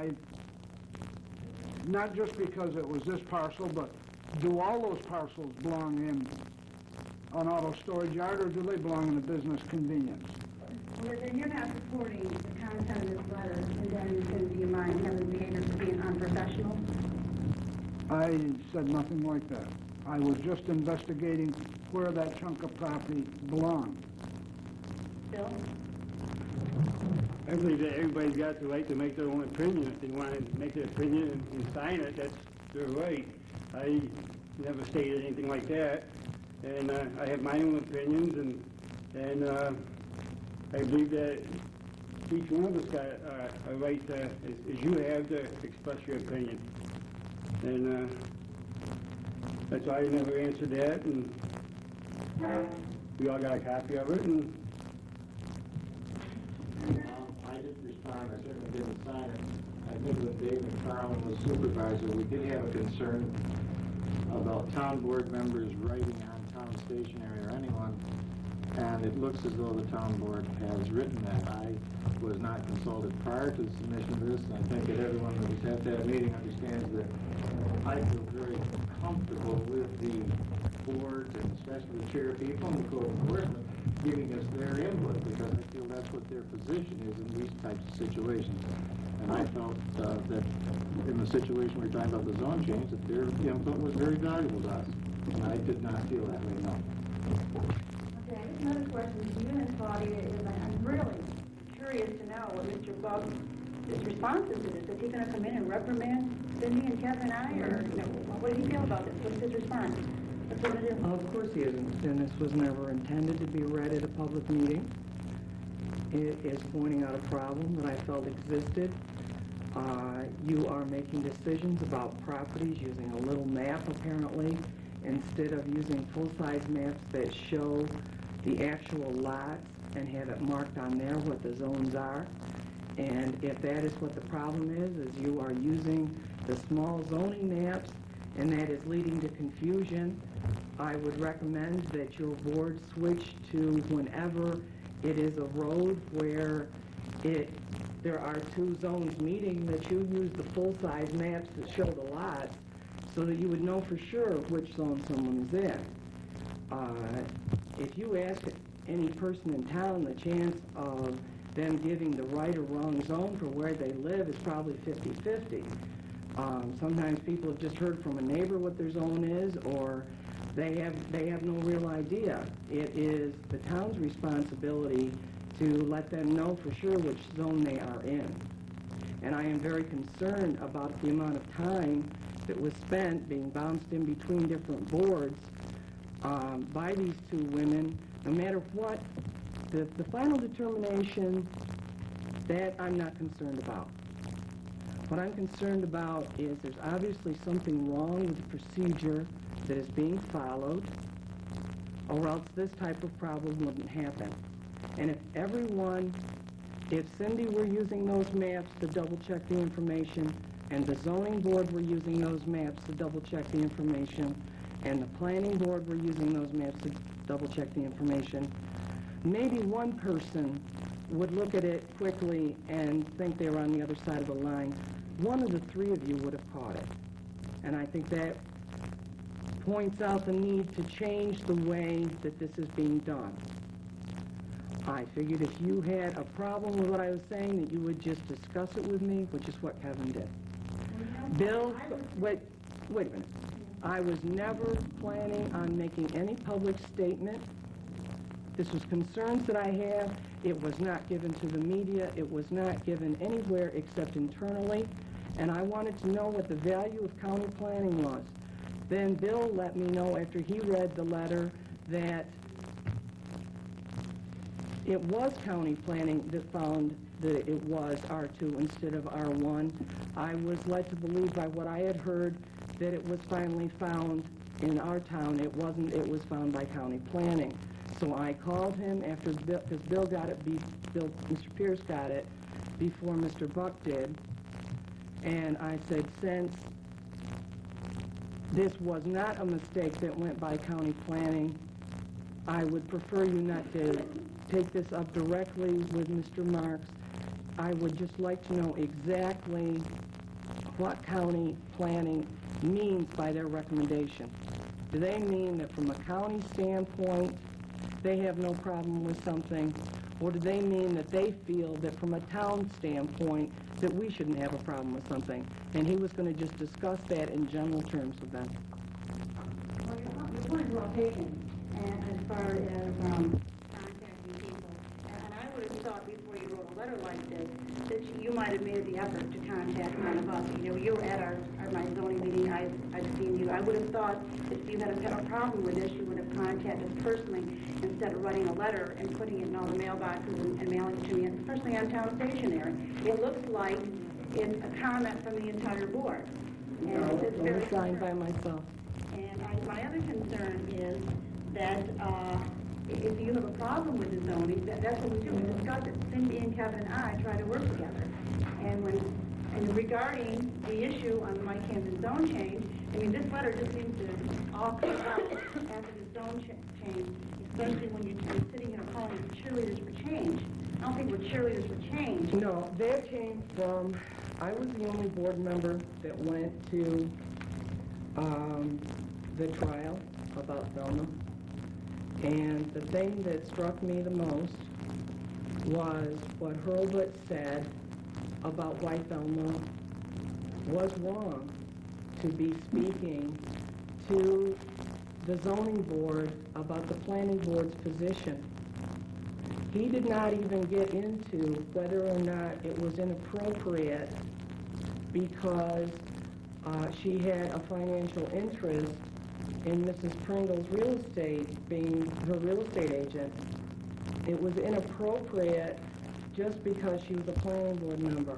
not just because it was this parcel, but do all those parcels belong in an auto storage yard, or do they belong in a business convenience? Well, then you're not supporting the content of this letter, and then do you mind having behavior for being unprofessional? I said nothing like that. I was just investigating where that chunk of property belonged. Bill? I believe that everybody's got the right to make their own opinion. If they want to make their opinion and sign it, that's their right. I never stated anything like that, and I have my own opinions, and I believe that each one of us got a right, as you have, to express your opinion. And that's why I never answered that, and we all got a copy of it. And I didn't respond, I certainly didn't sign it. I think when Dave McFarland was supervisor, we did have a concern about town board members writing on town stationery or anyone, and it looks as though the town board has written that. I was not consulted prior to the submission of this, and I think that everyone that was at that meeting understands that I feel very comfortable with the board, and especially the chair people and the code enforcement, giving us their input, because I feel that's what their position is in these types of situations. And I felt that in the situation we're talking about, the zone change, that their input was very valuable to us. And I did not feel that way, no. Okay, another question to you, Ms. Claudia, is I'm really curious to know what Mr. Bugg's response is to this. Is he going to come in and reprimand Cindy and Kevin and I, or what do you feel about this? What's his response? What's he going to do? Of course he isn't, and this was never intended to be read at a public meeting. It is pointing out a problem that I felt existed. You are making decisions about properties using a little map, apparently, instead of using full-size maps that show the actual lots and have it marked on there what the zones are. And if that is what the problem is you are using the small zoning maps, and that is leading to confusion, I would recommend that your board switch to whenever it is a road where there are two zones meeting, that you use the full-size maps that show the lots so that you would know for sure which zone someone is in. If you ask any person in town, the chance of them giving the right or wrong zone for where they live is probably 50-50. Sometimes people have just heard from a neighbor what their zone is, or they have no real idea. It is the town's responsibility to let them know for sure which zone they are in. And I am very concerned about the amount of time that was spent being bounced in between different boards by these two women. No matter what, the final determination, that I'm not concerned about. What I'm concerned about is there's obviously something wrong with the procedure that is being followed, or else this type of problem wouldn't happen. And if Cindy were using those maps to double-check the information, and the zoning board were using those maps to double-check the information, and the planning board were using those maps to double-check the information, maybe one person would look at it quickly and think they were on the other side of the line. One of the three of you would have caught it. And I think that points out the need to change the way that this is being done. I figured if you had a problem with what I was saying, that you would just discuss it with me, which is what Kevin did. Bill, wait a minute. I was never planning on making any public statement. This was concerns that I have. It was not given to the media. It was not given anywhere except internally. And I wanted to know what the value of county planning was. Then Bill let me know after he read the letter that it was county planning that found that it was R2 instead of R1. I was led to believe by what I had heard that it was finally found in our town. It wasn't. It was found by county planning. So I called him after, because Bill got it, Mr. Pierce got it before Mr. Buck did. And I said, since this was not a mistake that went by county planning, I would prefer you not to take this up directly with Mr. Marks. I would just like to know exactly what county planning means by their recommendation. Do they mean that from a county standpoint, they have no problem with something, or do they mean that they feel that from a town standpoint that we shouldn't have a problem with something? And he was going to just discuss that in general terms with them. Well, your point is well taken, and as far as contacting people. And I would have thought before you wrote a letter like this that you might have made the effort to contact one of us. You know, you were at my zoning meeting. I've seen you. I would have thought if you had a problem with this, you would have contacted us personally instead of writing a letter and putting it in all the mailboxes and mailing it to me, especially on town stationery. It looks like it's a comment from the entire board. And it's very signed by myself. And my other concern is that if you have a problem with the zoning, that's what we do. We discuss it. Cindy and Kevin and I try to work together. And regarding the issue on the Mike Camden zone change, I mean, this letter just seems to all come out after the zone change, especially when you're sitting here calling us cheerleaders for change. I don't think we're cheerleaders for change. No, that came from, I was the only board member that went to the trial about Velma. And the thing that struck me the most was what Hurlbut said about why Velma was wrong to be speaking to the zoning board about the planning board's position. He did not even get into whether or not it was inappropriate because she had a financial interest in Mrs. Pringle's real estate, being her real estate agent. It was inappropriate just because she was a planning board member.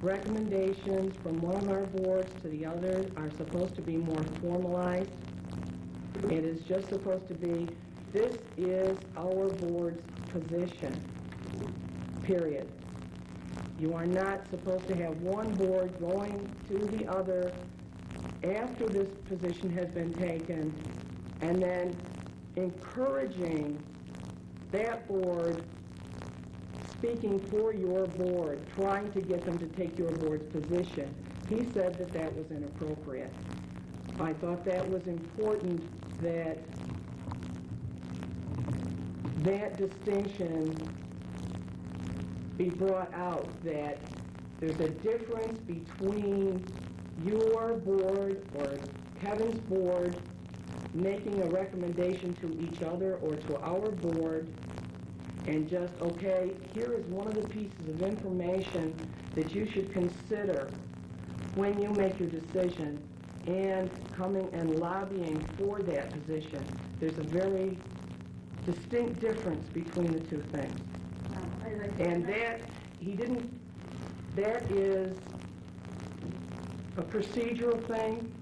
Recommendations from one of our boards to the other are supposed to be more formalized. It is just supposed to be, this is our board's position, period. You are not supposed to have one board going to the other after this position has been taken and then encouraging that board speaking for your board, trying to get them to take your board's position. He said that that was inappropriate. I thought that was important that that distinction be brought out, that there's a difference between your board or Kevin's board making a recommendation to each other or to our board and just, okay, here is one of the pieces of information that you should consider when you make your decision, and coming and lobbying for that position. There's a very distinct difference between the two things. And that, he didn't, that is a procedural thing,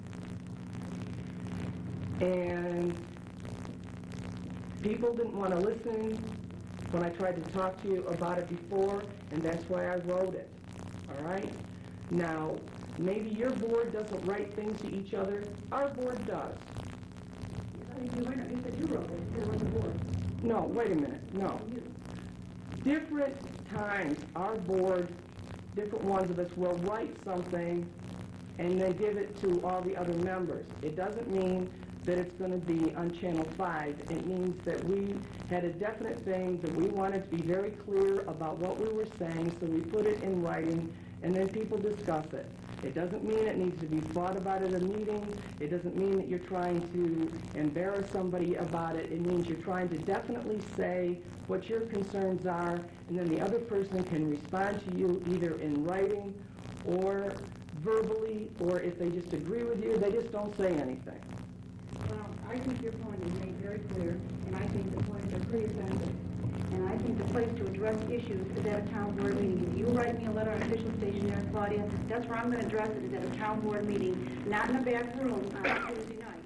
and people didn't want to listen when I tried to talk to you about it before, and that's why I wrote it, all right? Now, maybe your board doesn't write things to each other. Our board does. You said you wrote it, it was the board. No, wait a minute, no. Different times, our board, different ones of us will write something and then give it to all the other members. It doesn't mean that it's going to be on Channel 5. It means that we had a definite thing that we wanted to be very clear about what we were saying, so we put it in writing, and then people discuss it. It doesn't mean it needs to be fought about at a meeting. It doesn't mean that you're trying to embarrass somebody about it. It means you're trying to definitely say what your concerns are, and then the other person can respond to you either in writing or verbally, or if they just agree with you, they just don't say anything. Well, I think your point is made very clear, and I think the points are pretty offensive. And I think the place to address issues is at a town board meeting. If you write me a letter on official station there, Claudia, that's where I'm going to address it, is at a town board meeting, not in a back room on Tuesday night.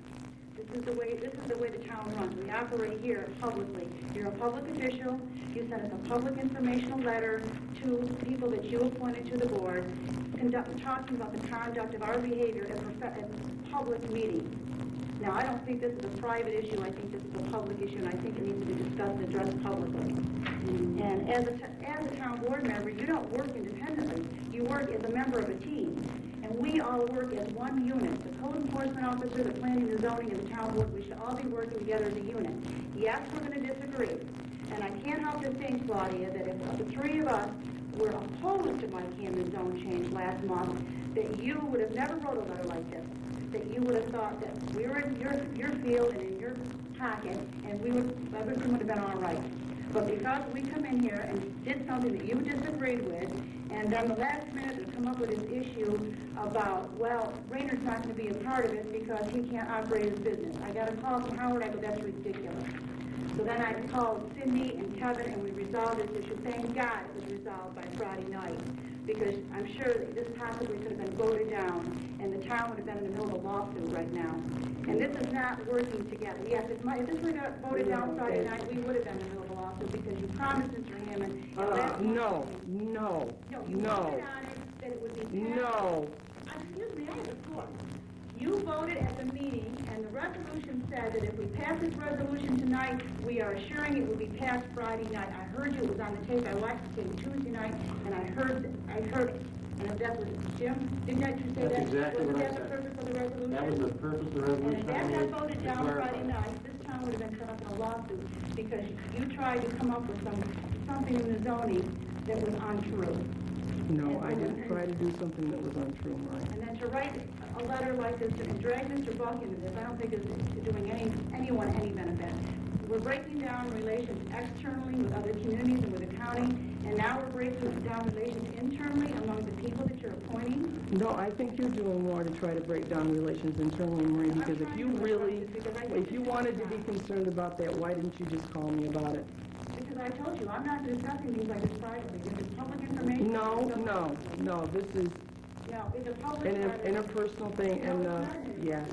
This is the way the town runs. We operate here publicly. You're a public official. You send us a public informational letter to people that you appointed to the board, talking about the conduct of our behavior at public meetings. Now, I don't think this is a private issue. I think this is a public issue, and I think it needs to be discussed and addressed publicly. And as a town board member, you don't work independently. You work as a member of a team. And we all work as one unit. The code enforcement officer, the planning, the zoning, and the town board, we should all be working together as a unit. Yes, we're going to disagree. And I can't help but think, Claudia, that if the three of us were opposed to my Camden zone change last month, that you would have never wrote a letter like this. That you would have thought that we were in your field and in your pocket, and everything would have been all right. But because we come in here and did something that you disagreed with, and then the last minute to come up with this issue about, well, Rayner's not going to be a part of it because he can't operate his business. I got a call from Howard. I go, that's ridiculous. So then I called Cindy and Kevin, and we resolved this issue. Thank God it was resolved by Friday night, because I'm sure that this possibly could have been voted down, and the town would have been in the middle of a lawsuit right now. And this is not working together. Yes, if this were voted down Friday night, we would have been in the middle of a lawsuit, because you promised, Mr. Hammond. No. You voted on it, that it would be passed. No. Excuse me, I have a court. You voted at the meeting, and the resolution said that if we pass this resolution tonight, we are assuring it will be passed Friday night. I heard you, it was on the tape. I watched it Tuesday night, and I heard it. And if that was Jim, didn't you say that? That's exactly what I said. Was that the purpose of the resolution? That was the purpose of the resolution. And if that had voted down Friday night, this town would have been set up in a lawsuit, because you tried to come up with something in the zoning that was untrue. No, I didn't try to do something that was untrue, Mike. And then to write a letter like this and drag Mr. Buck into this, I don't think is doing anyone any benefit. We're breaking down relations externally with other communities and with the county, and now we're breaking down relations internally among the people that you're appointing. No, I think you're doing more to try to break down relations internally, Marie, because if you wanted to be concerned about that, why didn't you just call me about it? Because I told you, I'm not discussing things like this privately. This is public information. No, this is No, it's a public an interpersonal thing, and, yes.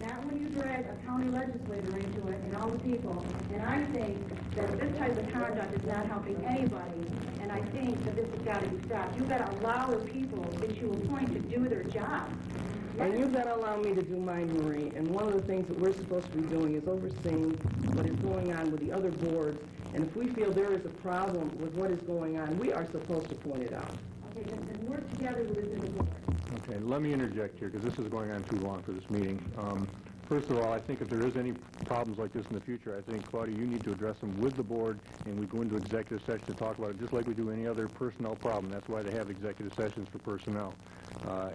Not when you drag a county legislator into it and all the people. And I think that this type of conduct is not helping anybody. And I think that this has got to be stopped. You've got to allow the people that you appoint to do their job. And you've got to allow me to do mine, Marie. And one of the things that we're supposed to be doing is overseeing what is going on with the other boards. And if we feel there is a problem with what is going on, we are supposed to point it out. Okay, then work together with this as a board. Okay, let me interject here, because this is going on too long for this meeting. First of all, I think if there is any problems like this in the future, I think, Claudia, you need to address them with the board, and we go into executive session to talk about it, just like we do any other personnel problem. That's why they have executive sessions for personnel.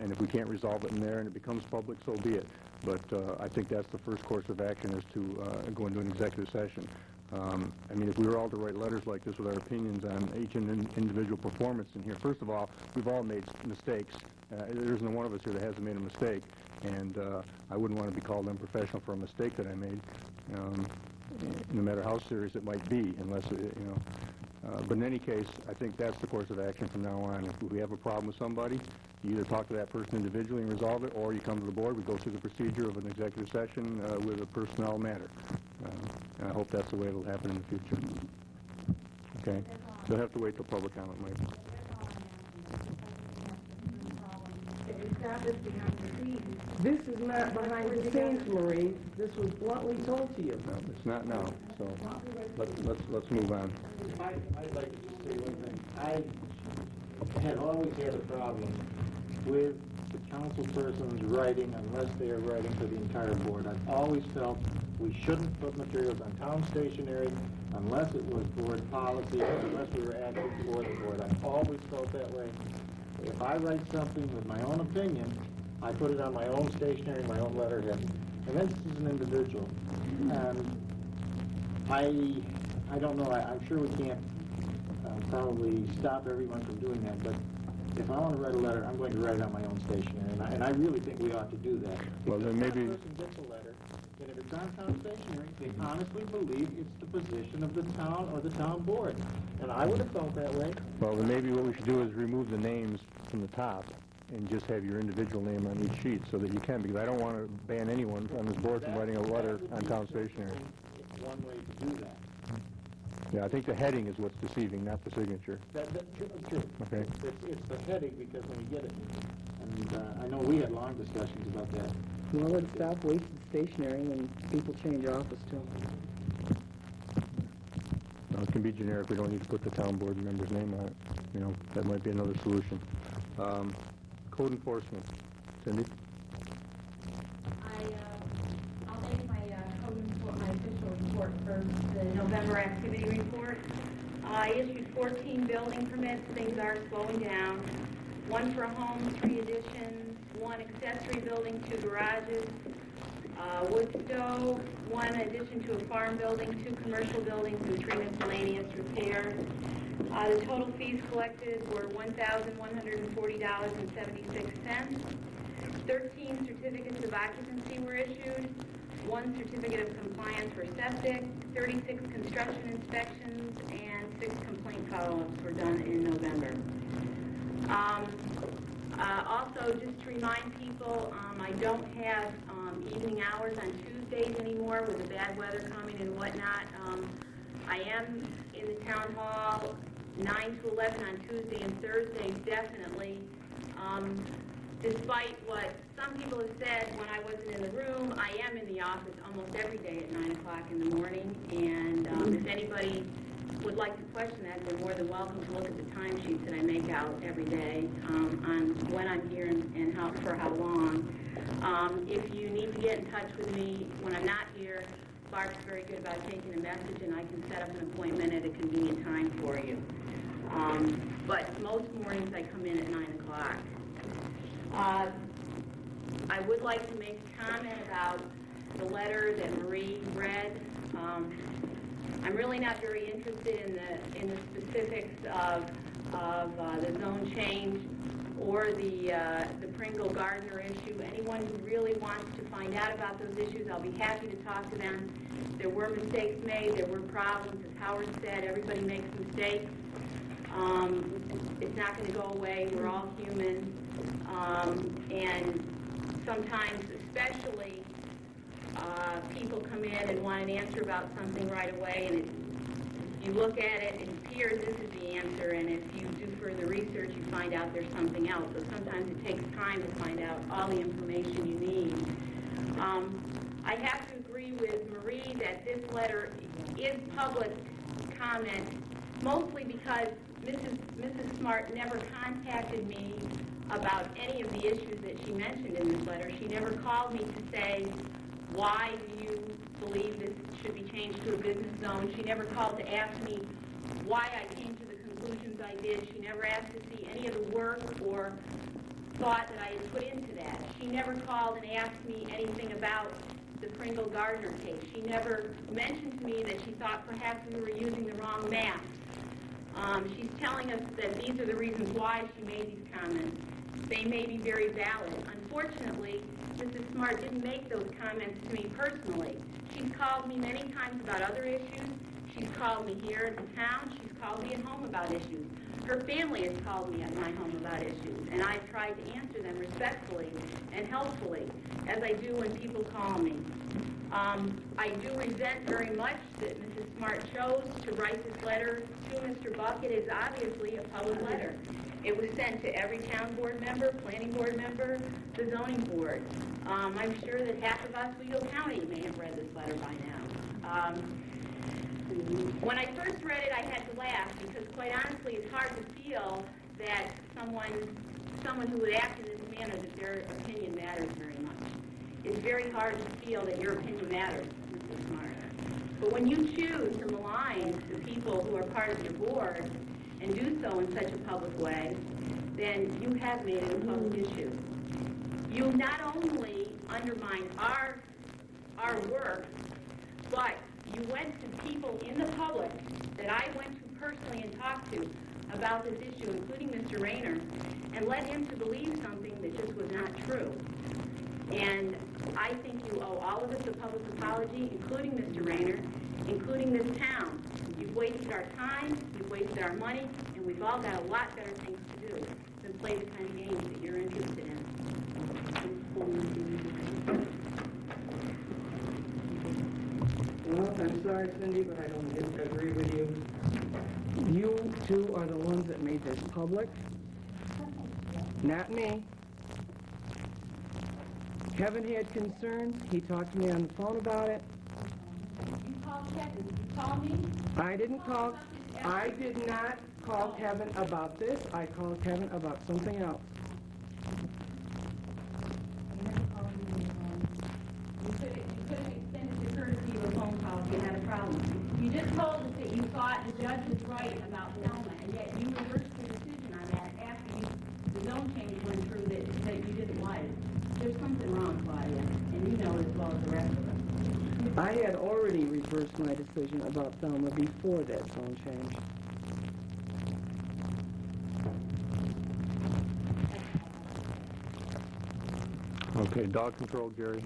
And if we can't resolve it in there and it becomes public, so be it. But I think that's the first course of action, is to go into an executive session. I mean, if we were all to write letters like this with our opinions on each individual performance in here, first of all, we've all made mistakes. There isn't one of us here that hasn't made a mistake, and I wouldn't want to be called unprofessional for a mistake that I made. no matter how serious it might be, unless, but in any case, I think that's the course of action from now on. If we have a problem with somebody, you either talk to that person individually and resolve it, or you come to the board, we go through the procedure of an executive session with a personnel matter. And I hope that's the way it'll happen in the future. Okay? So you'll have to wait till public comment, Mike. This is not behind the scenes, Marie. This was bluntly told to you. No, it's not now, so let's move on. I'd like to just say one thing. I had always had a problem with the council persons writing unless they are writing for the entire board. I've always felt we shouldn't put materials on town stationery unless it was board policy, unless we were acting for the board. I've always felt that way. If I write something with my own opinion, I put it on my own stationery, my own letterhead. And this is an individual. I don't know, I'm sure we can't probably stop everyone from doing that, but if I want to write a letter, I'm going to write it on my own stationery, and I really think we ought to do that. Well, then maybe... If a person gets a letter, and if it's on town stationery, they honestly believe it's the position of the town or the town board. And I would have felt that way. Well, then maybe what we should do is remove the names from the top and just have your individual name on each sheet so that you can, because I don't want to ban anyone on this board from writing a letter on town stationery. It's one way to do that. Yeah, I think the heading is what's deceiving, not the signature. That's true. Okay. It's the heading, because when you get it, and I know we had long discussions about that. Well, let's stop wasting stationery when people change office too. No, it can be generic. We don't need to put the town board member's name on it. That might be another solution. Code enforcement. Cindy? I'll make my my official report first, the November activity report. I issued 14 building permits. Things are slowing down. 1 for a home, 3 additions, 1 accessory building, 2 garages, wood stove, 1 addition to a farm building, 2 commercial buildings, and 3 miscellaneous repairs. The total fees collected were $1,140.76. 13 certificates of occupancy were issued, 1 certificate of compliance for septic, 36 construction inspections, and 6 complaint follow-ups were done in November. Also, just to remind people, I don't have evening hours on Tuesdays anymore with the bad weather coming and whatnot. I am in the town hall 9 to 11 on Tuesday and Thursdays, definitely. Despite what some people have said when I wasn't in the room, I am in the office almost every day at 9 o'clock in the morning, and if anybody would like to question that, they're more than welcome to look at the timesheets that I make out every day on when I'm here and for how long. If you need to get in touch with me when I'm not here, Barb's very good about taking a message, and I can set up an appointment at a convenient time for you. But most mornings I come in at 9 o'clock. I would like to make a comment about the letter that Marie read. I'm really not very interested in the specifics of the zone change or the Pringle Gardner issue. Anyone who really wants to find out about those issues, I'll be happy to talk to them. There were mistakes made. There were problems. As Howard said, everybody makes mistakes. It's not going to go away. We're all human. And sometimes, especially, people come in and want an answer about something right away, and you look at it, it appears this is the answer, and if you do further research, you find out there's something else. So sometimes it takes time to find out all the information you need. I have to agree with Marie that this letter is public comment, mostly because Mrs. Smart never contacted me about any of the issues that she mentioned in this letter. She never called me to say, why do you believe this should be changed to a business zone? She never called to ask me why I came to the conclusions I did. She never asked to see any of the work or thought that I had put into that. She never called and asked me anything about the Pringle Gardner case. She never mentioned to me that she thought perhaps we were using the wrong map. She's telling us that these are the reasons why she made these comments. They may be very valid. Unfortunately, Mrs. Smart didn't make those comments to me personally. She's called me many times about other issues. She's called me here in town. She's called me at home about issues. Her family has called me at my home about issues, and I've tried to answer them respectfully and helpfully, as I do when people call me. I do resent very much that Mrs. Smart chose to write this letter to Mr. Buck. It is obviously a public letter. It was sent to every town board member, planning board member, the zoning board. I'm sure that half of us, Weedle County, may have read this letter by now. When I first read it, I had to laugh because, quite honestly, it's hard to feel that someone who would act in this manner, that their opinion matters very much. It's very hard to feel that your opinion matters, Mr. Smart. But when you choose to malign the people who are part of your board and do so in such a public way, then you have made it a public issue. You not only undermine our work, but you went to people in the public that I went to personally and talked to about this issue, including Mr. Rayner, and led him to believe something that just was not true. And I think you owe all of us a public apology, including Mr. Rayner, including this town. You've wasted our time, you've wasted our money, and we've all got a lot better things to do than play the kind of games that you're interested in. Well, I'm sorry, Cindy, but I don't agree with you. You two are the ones that made this public, not me. Kevin had concerns. He talked to me on the phone about it. You called Kevin. You called me? I did not call Kevin about this. I called Kevin about something else. You never called me on the phone. You could have extended the courtesy of a phone call if you had a problem. You just told us that you thought the judge was right about Selma, and yet you reversed the decision on that after the zone change went through that you didn't like. There's something wrong, Claudia, and you know it as well as the rest of us. I had already reversed my decision about Selma before that zone change. Okay, dog control, Gary.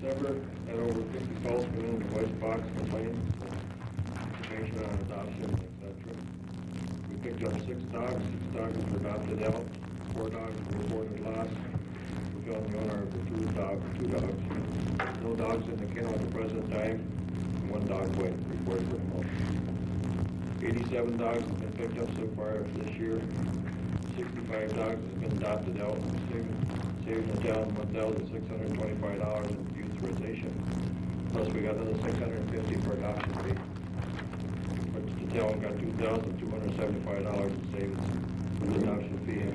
December, had over 50 calls come in, voice box complaints, information on adoption, etc. We picked up 6 dogs. 6 dogs were adopted out. 4 dogs were reported lost. We found the owner of the 2 dogs. No dogs in the kennel at the present time. 1 dog went reported for home. 87 dogs have been picked up so far this year. 65 dogs have been adopted out, saving the town $1,625 in euthanization. Plus we got another $650 for adoption fee. But the town got $2,275 in savings for the adoption fee and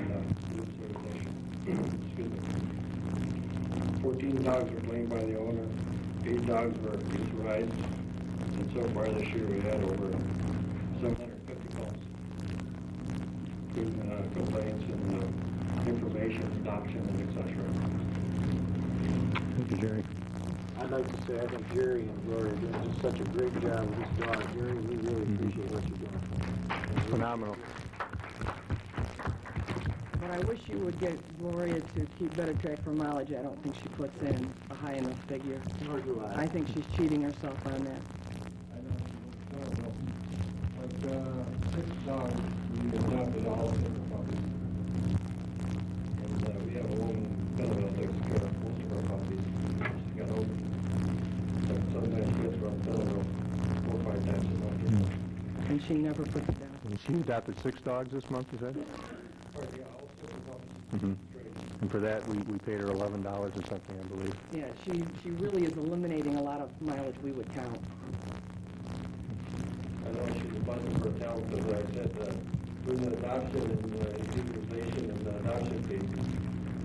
euthanization. Excuse me. 14 dogs were claimed by the owner. 8 dogs were euthanized. And so far this year we had over 750 calls. Complaints and information, adoption, and etc. Thank you, Jerry. I'd like to say I think Jerry and Gloria are doing just such a great job with this dog. Jerry, we really appreciate what you're doing. Phenomenal. But I wish you would get Gloria to keep better track for mileage. I don't think she puts in a high enough figure. Nor do I. I think she's cheating herself on that. I don't know. But 6 dogs, we adopted all of them puppies. And we have a woman, Belleville, takes care of most of our puppies. She got over. Sometimes she gets from Belleville 4 or 5 times a month. And she never puts it down. And she adopted 6 dogs this month, is that? Or, yeah, all 6 puppies. Mm-hmm. And for that, we paid her $11 or something, I believe. Yeah, she really is eliminating a lot of mileage we would count. I know she's a bundle for a town because I said with the adoption and euthanization and the adoption fee,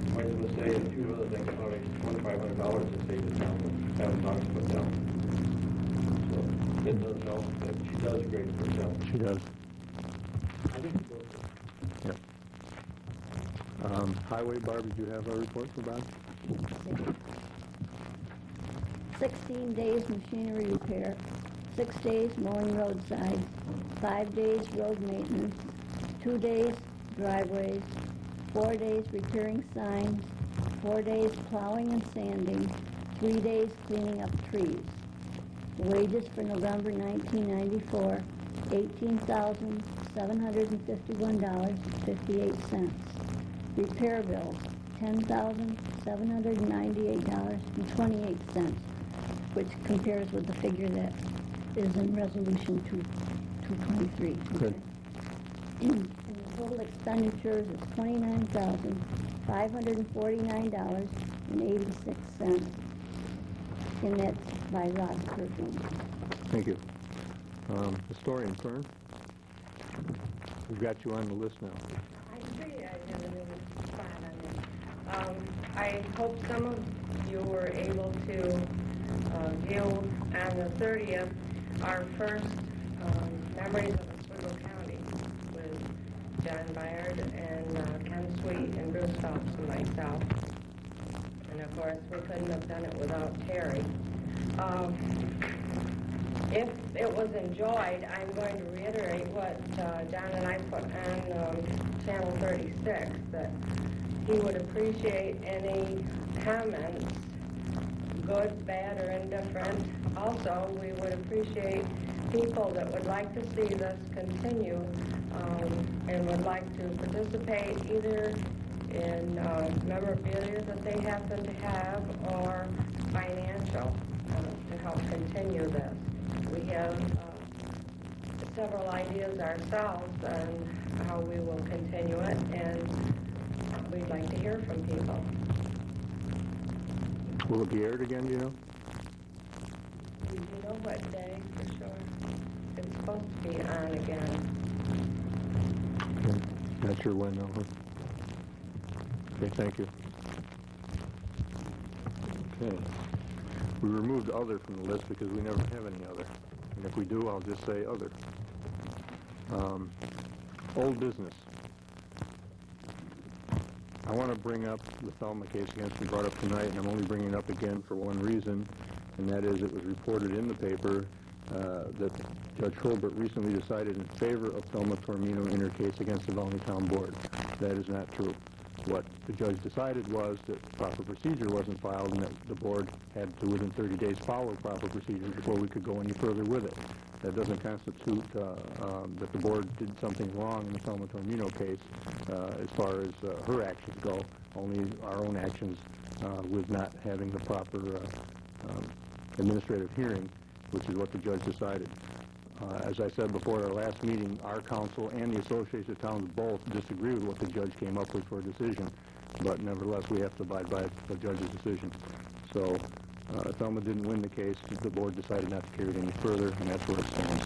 you might as well say a few other things, probably $2,500 to save the town and have dogs put down. So it does help that she does great for herself. She does. I think you both do. Yep. Highway, Barb, did you have a report for Bob? 16 days machinery repair, 6 days mowing roadsides, 5 days road maintenance, 2 days driveways, 4 days repairing signs, 4 days plowing and sanding, 3 days cleaning up trees. The wages for November 1994, $18,751.58. Repair bills, $10,798.28, which compares with the figure that is in Resolution 223. Okay. And the total expenditures is $29,549.86, and that's by Rod Kirkland. Thank you. Historian Fern, we've got you on the list now. I agree. I have a new spot on it. I hope some of you were able to view on the 30th our first Memories of Oswego County with John Byard and Ken Sweet and Bruce Phelps and myself. And of course, we couldn't have done it without Terry. If it was enjoyed, I'm going to reiterate what John and I put on Channel 36, that he would appreciate any comments, good, bad, or indifferent. Also, we would appreciate people that would like to see this continue and would like to participate either in memorabilia that they happen to have or financial to help continue this. We have several ideas ourselves on how we will continue it, and we'd like to hear from people. Will it be aired again, do you know? Do you know what day for sure? It's supposed to be on again. Okay. Not sure when, though, huh? Okay, thank you. Okay. We removed other from the list because we never have any other. And if we do, I'll just say other. Old business. I want to bring up the Thelma case against me brought up tonight, and I'm only bringing it up again for one reason, and that is it was reported in the paper that Judge Holbert recently decided in favor of Thelma Tormino in her case against the Volney Town Board. That is not true. What the judge decided was that proper procedure wasn't filed and that the board had to, within 30 days, follow proper procedure before we could go any further with it. That doesn't constitute that the board did something wrong in the Thelma Tormino case as far as her actions go, only our own actions with not having the proper administrative hearing, which is what the judge decided. As I said before at our last meeting, our council and the Association of Towns both disagree with what the judge came up with for a decision, but nevertheless we have to abide by the judge's decision. So Thelma didn't win the case. The board decided not to carry it any further, and that's where it stands.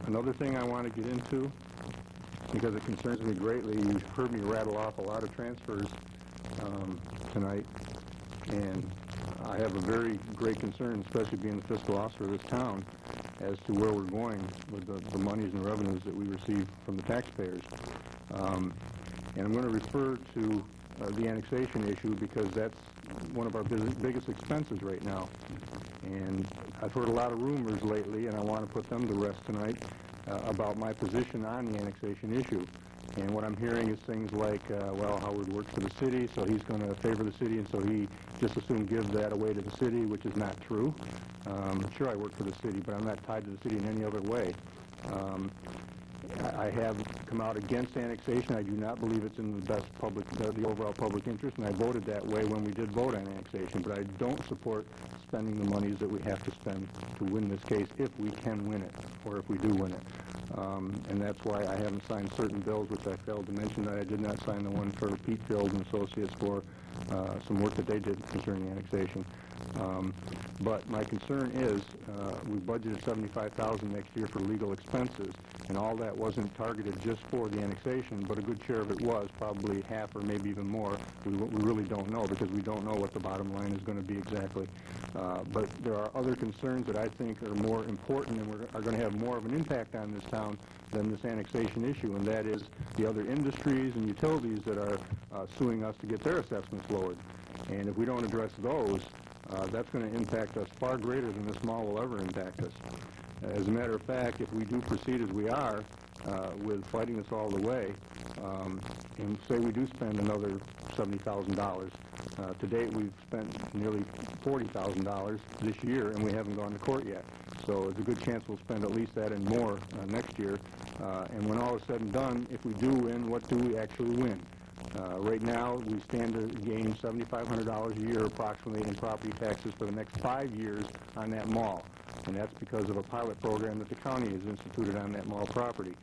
Another thing I want to get into, because it concerns me greatly, you've heard me rattle off a lot of transfers tonight, and I have a very great concern, especially being the fiscal officer of this town, as to where we're going with the monies and revenues that we receive from the taxpayers. And I'm going to refer to the annexation issue because that's one of our biggest expenses right now. And I've heard a lot of rumors lately, and I want to put them to rest tonight, about my position on the annexation issue. And what I'm hearing is things like, well, Howard works for the city, so he's going to favor the city, and so he just as soon gives that away to the city, which is not true. Sure, I work for the city, but I'm not tied to the city in any other way. I have come out against annexation. I do not believe it's in the best public, the overall public interest, and I voted that way when we did vote on annexation, but I don't support spending the monies that we have to spend to win this case if we can win it, or if we do win it. And that's why I haven't signed certain bills, which I failed to mention that I did not sign the one for Pete Field and Associates for some work that they did concerning annexation. But my concern is we budgeted $75,000 next year for legal expenses, and all that wasn't targeted just for the annexation, but a good share of it was, probably half or maybe even more. We really don't know because we don't know what the bottom line is going to be exactly. But there are other concerns that I think are more important and are going to have more of an impact on this town than this annexation issue, and that is the other industries and utilities that are suing us to get their assessments lowered. And if we don't address those, that's going to impact us far greater than this mall will ever impact us. As a matter of fact, if we do proceed as we are with fighting this all the way, and say we do spend another $70,000, to date we've spent nearly $40,000 this year, and we haven't gone to court yet. So there's a good chance we'll spend at least that and more next year. And when all is said and done, if we do win, what do we actually win? Right now, we stand to gain $7,500 a year approximately in property taxes for the next 5 years on that mall. And that's because of a pilot program that the county has instituted on that mall property.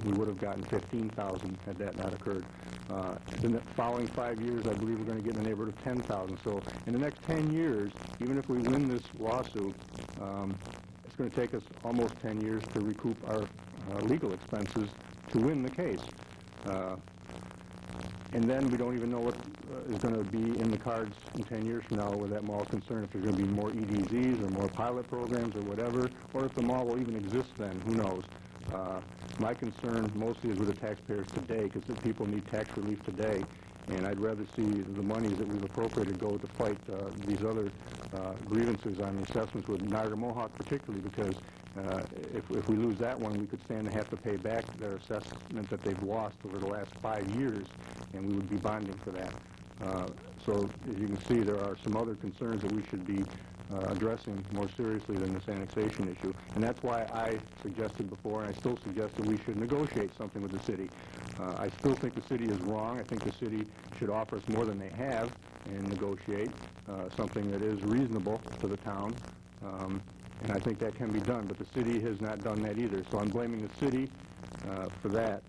We would have gotten $15,000 had that not occurred. In the following 5 years, I believe we're going to get in the neighborhood of $10,000. So in the next 10 years, even if we win this lawsuit, it's going to take us almost 10 years to recoup our legal expenses to win the case. And then we don't even know what is going to be in the cards in 10 years from now with that mall is concerned, if there's going to be more EDZs or more pilot programs or whatever, or if the mall will even exist then, who knows. My concern mostly is with the taxpayers today, because the people need tax relief today, and I'd rather see the monies that we've appropriated go to fight these other grievances on the assessments with Niagara Mohawk particularly, because if we lose that one, we could stand to have to pay back their assessment that they've lost over the last 5 years, and we would be bonding for that. So as you can see, there are some other concerns that we should be addressing more seriously than this annexation issue. And that's why I suggested before, and I still suggest that we should negotiate something with the city. I still think the city is wrong. I think the city should offer us more than they have and negotiate something that is reasonable to the town. And I think that can be done, but the city has not done that either. So I'm blaming the city for that.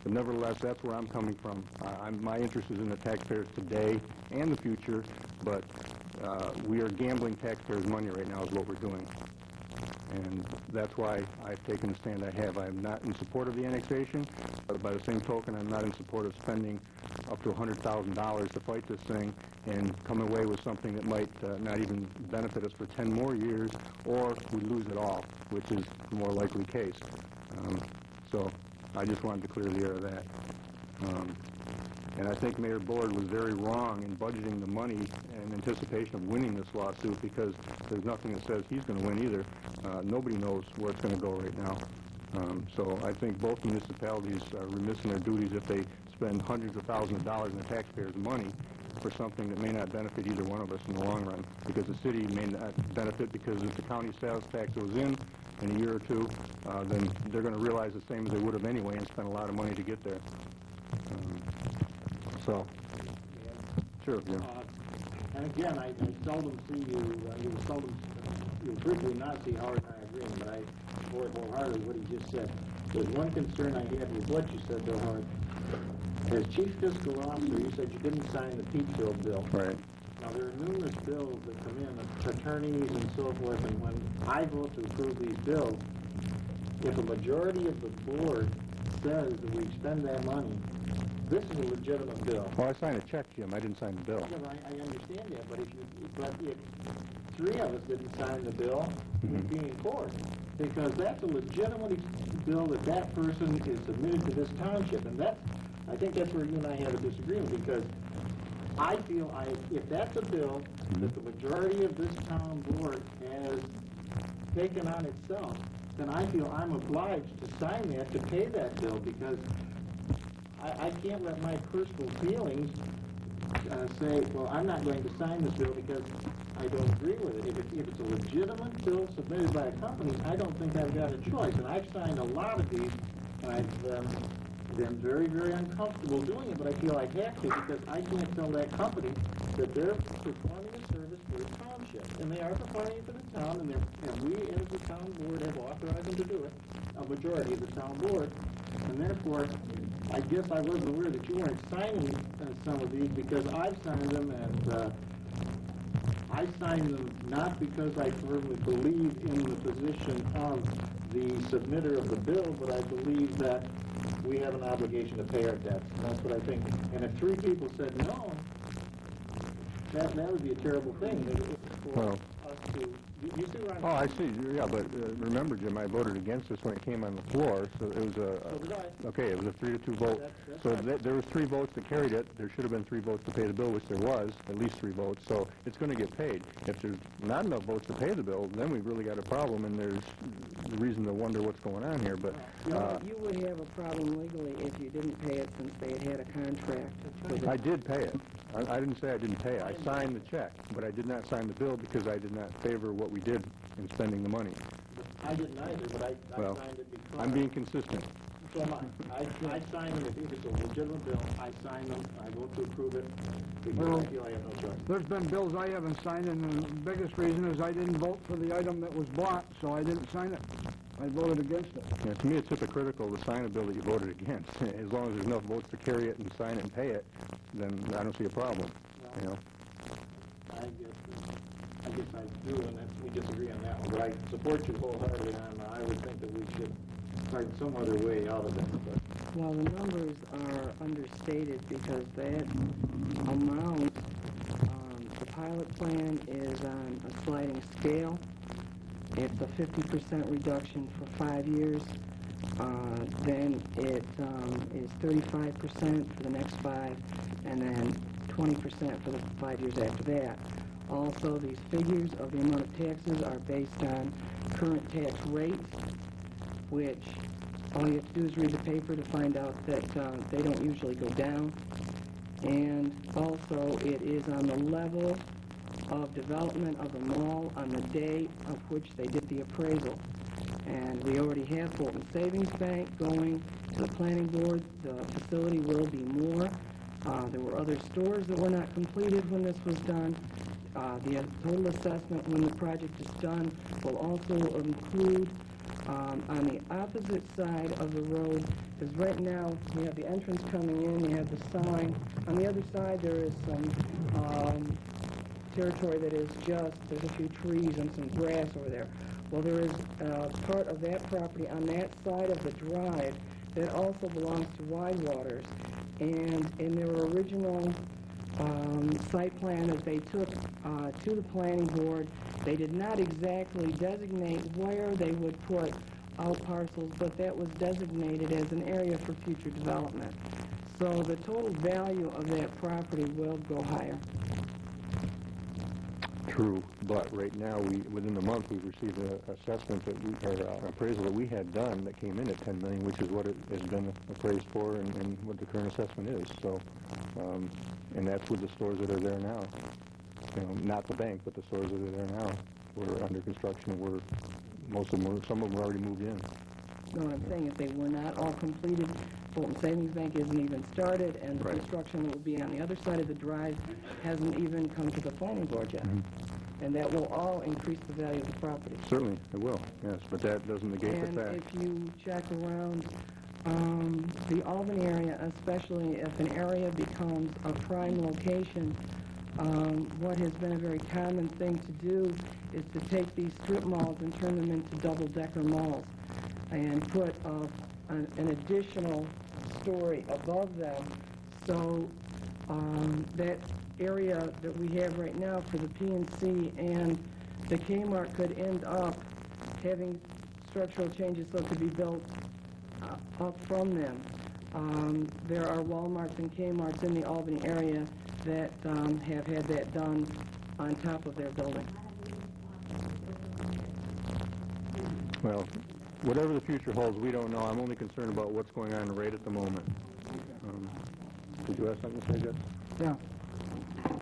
But nevertheless, that's where I'm coming from. My interest is in the taxpayers today and the future, but we are gambling taxpayers' money right now is what we're doing. And that's why I've taken the stand I have. I am not in support of the annexation, but by the same token, I'm not in support of spending up to $100,000 to fight this thing and come away with something that might not even benefit us for 10 more years, or we lose it all, which is the more likely case. So I just wanted to clear the air of that. And I think Mayor Bullard was very wrong in budgeting the money in anticipation of winning this lawsuit, because there's nothing that says he's going to win either. Nobody knows where it's going to go right now. So I think both municipalities are remiss in their duties if they spend hundreds of thousands of dollars in the taxpayers' money for something that may not benefit either one of us in the long run, because the city may not benefit, because if the county sales tax goes in a year or two, then they're going to realize the same as they would have anyway and spend a lot of money to get there. So, sure, yeah. And again, I seldom see you frequently not see Howard and I agreeing, but I support wholeheartedly what he just said. There's one concern I had with what you said, though, Howard. As chief fiscal officer, you said you didn't sign the Petersville bill. Right. Now, there are numerous bills that come in, of attorneys and so forth, and when I vote to approve these bills, if a majority of the board says that we spend that money, this is a legitimate bill. Well, I signed a check, Jim. I didn't sign the bill. Yeah, I understand that, but if three of us didn't sign the bill, we'd be in court, because that's a legitimate bill that person is submitted to this township, and I think that's where you and I have a disagreement, because I feel if that's a bill that the majority of this town board has taken on itself, then I feel I'm obliged to sign that, to pay that bill, because I can't let my personal feelings say, well, I'm not going to sign this bill because I don't agree with it. If it's a legitimate bill submitted by a company, I don't think I've got a choice. And I've signed a lot of these, and I've been very, very uncomfortable doing it, but I feel I have to, because I can't tell that company that they're performing a service for the township. And they are performing it for the town, and we as the town board have authorized them to do it, a majority of the town board. And therefore, I guess I wasn't aware that you weren't signing some of these, because I've signed them, and I signed them not because I firmly believe in the position of the submitter of the bill, but I believe that we have an obligation to pay our debts. And that's what I think. And if three people said no, that would be a terrible thing for us to You see where I'm... Oh, I see, yeah, but remember, Jim, I voted against this when it came on the floor, so it was So did I. okay, it was a 3-2 vote. That's So right. there was 3 votes that carried it. There should have been 3 votes to pay the bill, which there was, at least 3 votes, so it's going to get paid. If there's not enough votes to pay the bill, then we've really got a problem, and there's reason to wonder what's going on here, but... You would have a problem legally if you didn't pay it since they had a contract with I it. did pay it. I didn't say I didn't pay it. I signed the check, but I did not sign the bill because I did not favor what we did in spending the money. I didn't either, but I Well, signed it because... I'm being consistent. So am I signed them, if it's a legitimate bill, I sign them, I vote to approve it, because I feel I have no choice. There's been bills I haven't signed, and the biggest reason is I didn't vote for the item that was bought, so I didn't sign it. I voted against it. Yeah, to me, it's hypocritical to sign a bill that you voted against. As long as there's enough votes to carry it and sign it and pay it, then I don't see a problem, you know? I guess I do, and we disagree on that one, but I support you wholeheartedly on, I would think that we should find some other way out of it, but... Well, the numbers are understated because that amount, the pilot plan is on a sliding scale. It's a 50% reduction for 5 years. Then it is 35% for the next 5, and then 20% for the 5 years after that. Also, these figures of the amount of taxes are based on current tax rates, which all you have to do is read the paper to find out that they don't usually go down. And also, it is on the level of development of the mall on the day of which they did the appraisal. And we already have Fulton Savings Bank going to the planning board. The facility will be more. There were other stores that were not completed when this was done. The total assessment when the project is done will also include on the opposite side of the road, because right now you have the entrance coming in, you have the sign. On the other side there is some territory that is just, there's a few trees and some grass over there. Well, there is part of that property on that side of the drive that also belongs to Widewaters. And in their original site plan that they took to the planning board, they did not exactly designate where they would put out parcels, but that was designated as an area for future development. So the total value of that property will go higher. True, but right now, within the month, we've received an assessment or an appraisal that we had done that came in at $10 million, which is what it has been appraised for and what the current assessment is. So, and that's with the stores that are there now. You know, not the bank, but the stores that are there now. We're under construction. Some of them were already moved in. No, what I'm saying is they were not all completed. Fulton Savings Bank isn't even started, and the Right. construction that will be on the other side of the drive hasn't even come to the planning board yet. Mm-hmm. And that will all increase the value of the property. Certainly, it will, yes, but that doesn't negate And the fact. if you check around the Albany area, especially if an area becomes a prime location, what has been a very common thing to do is to take these strip malls and turn them into double-decker malls and put an additional story above them. So that area that we have right now for the PNC and the Kmart could end up having structural changes so it could be built up from them. There are Walmarts and Kmarts in the Albany area that have had that done on top of their building. Well, whatever the future holds, we don't know. I'm only concerned about what's going on right at the moment. Did you have something to say, Jeff? Yeah.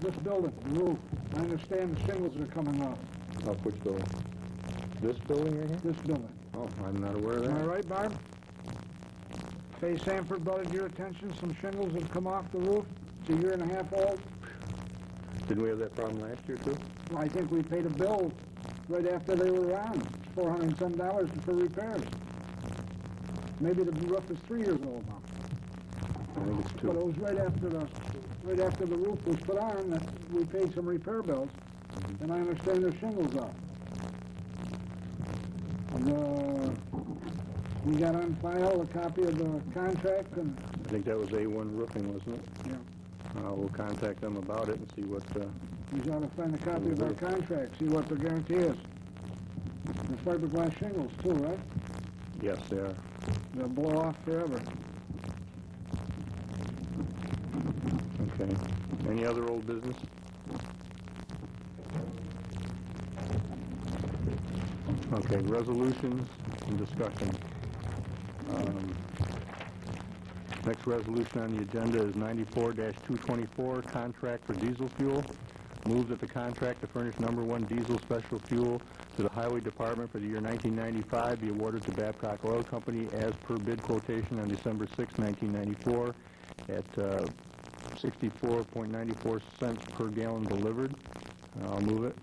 This building, the roof, I understand the shingles are coming off. Off which building? This building right here? This building. Oh, I'm not aware of Am I that. right, Barb? Fay Sanford brought it to your attention, some shingles have come off the roof. It's a year and a half old. Didn't we have that problem last year, too? Well, I think we paid a bill right after they were on, $400 and some for repairs. Maybe the roof is 3 years old now. I think it's But it 2. was right after the roof was put on that we paid some repair bills, and I understand there's shingles up. We got on file a copy of the contract, and I think that was A1 Roofing, wasn't it? yeah, We'll contact them about it and see what, we ought to find a copy of our contract, see what the guarantee is. The fiberglass shingles too, right? Yes, they are. They'll blow off forever. Okay. Any other old business? Okay, resolutions and discussion. Next resolution on the agenda is 94-224, contract for diesel fuel. Move that the contract to furnish number 1 diesel special fuel to the Highway Department for the year 1995 be awarded to Babcock Oil Company as per bid quotation on December 6, 1994 at 64.94 cents per gallon delivered. I'll move it.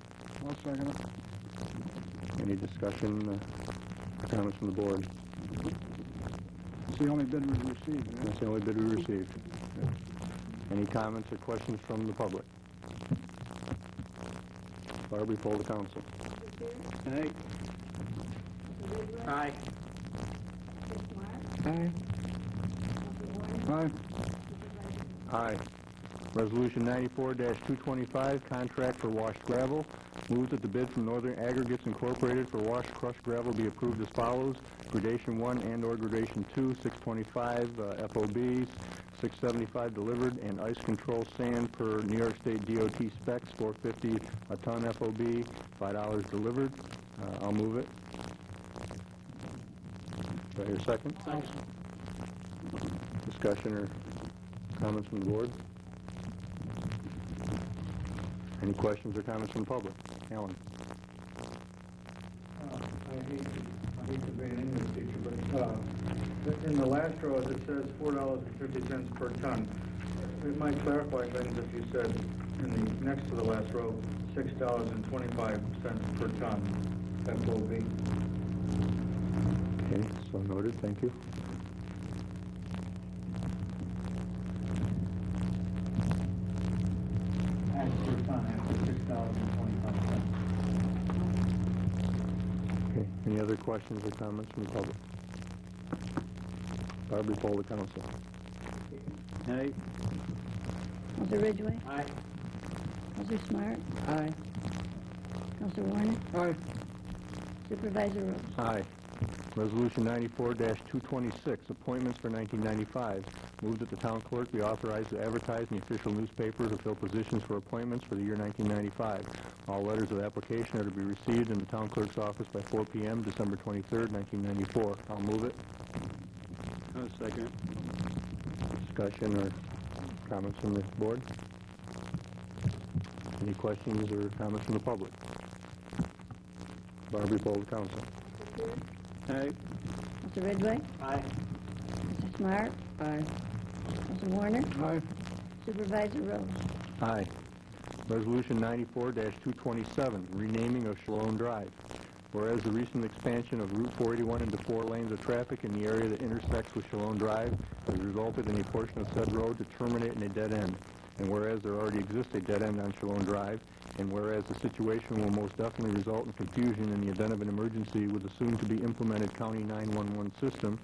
I'll second it. Any discussion, comments from the board? It's the only bid we received, right? That's the only bid we received. Any comments or questions from the public? Barbie, poll the council. Aye. Aye. Aye. Aye. Aye. Resolution 94-225, contract for washed gravel. Move that the bid from Northern Aggregates Incorporated for washed crushed gravel be approved as follows. Gradation 1 and/or gradation 2, 625 FOBs, 675 delivered, and ice control sand per New York State DOT specs, 450 a ton FOB, $5 delivered. I'll move it. Do I hear a second? Discussion or comments from the board? Any questions or comments from the public? Alan? I hate to be an English teacher, but in the last row it says $4.50 per ton. It might clarify things if you said in the next to the last row, $6.25 per ton FOB. Okay, so noted. Thank you. That's per ton after $6.25. Okay. Any other questions or comments from the public? Barbie, poll the council. Aye. Counselor Ridgway? Aye. Counselor Smart? Aye. Counselor Warner? Aye. Supervisor Rose? Aye. Resolution 94-226, appointments for 1995. Move that the town clerk be authorized to advertise in the official newspaper to fill positions for appointments for the year 1995. All letters of application are to be received in the town clerk's office by 4 p.m. December 23rd, 1994. I'll move it. I'll second. Discussion or comments from the board? Any questions or comments from the public? Barbie, poll the council. Aye. Counselor Ridgway? Aye. Counselor Smart? Aye. Counselor Warner? Aye. Supervisor Rose? Aye. Resolution 94-227, renaming of Shalone Drive. Whereas the recent expansion of Route 481 into 4 lanes of traffic in the area that intersects with Shalone Drive has resulted in a portion of said road to terminate in a dead end. And whereas there already exists a dead end on Shalone Drive, and whereas the situation will most definitely result in confusion in the event of an emergency with the soon-to-be implemented County 911 system,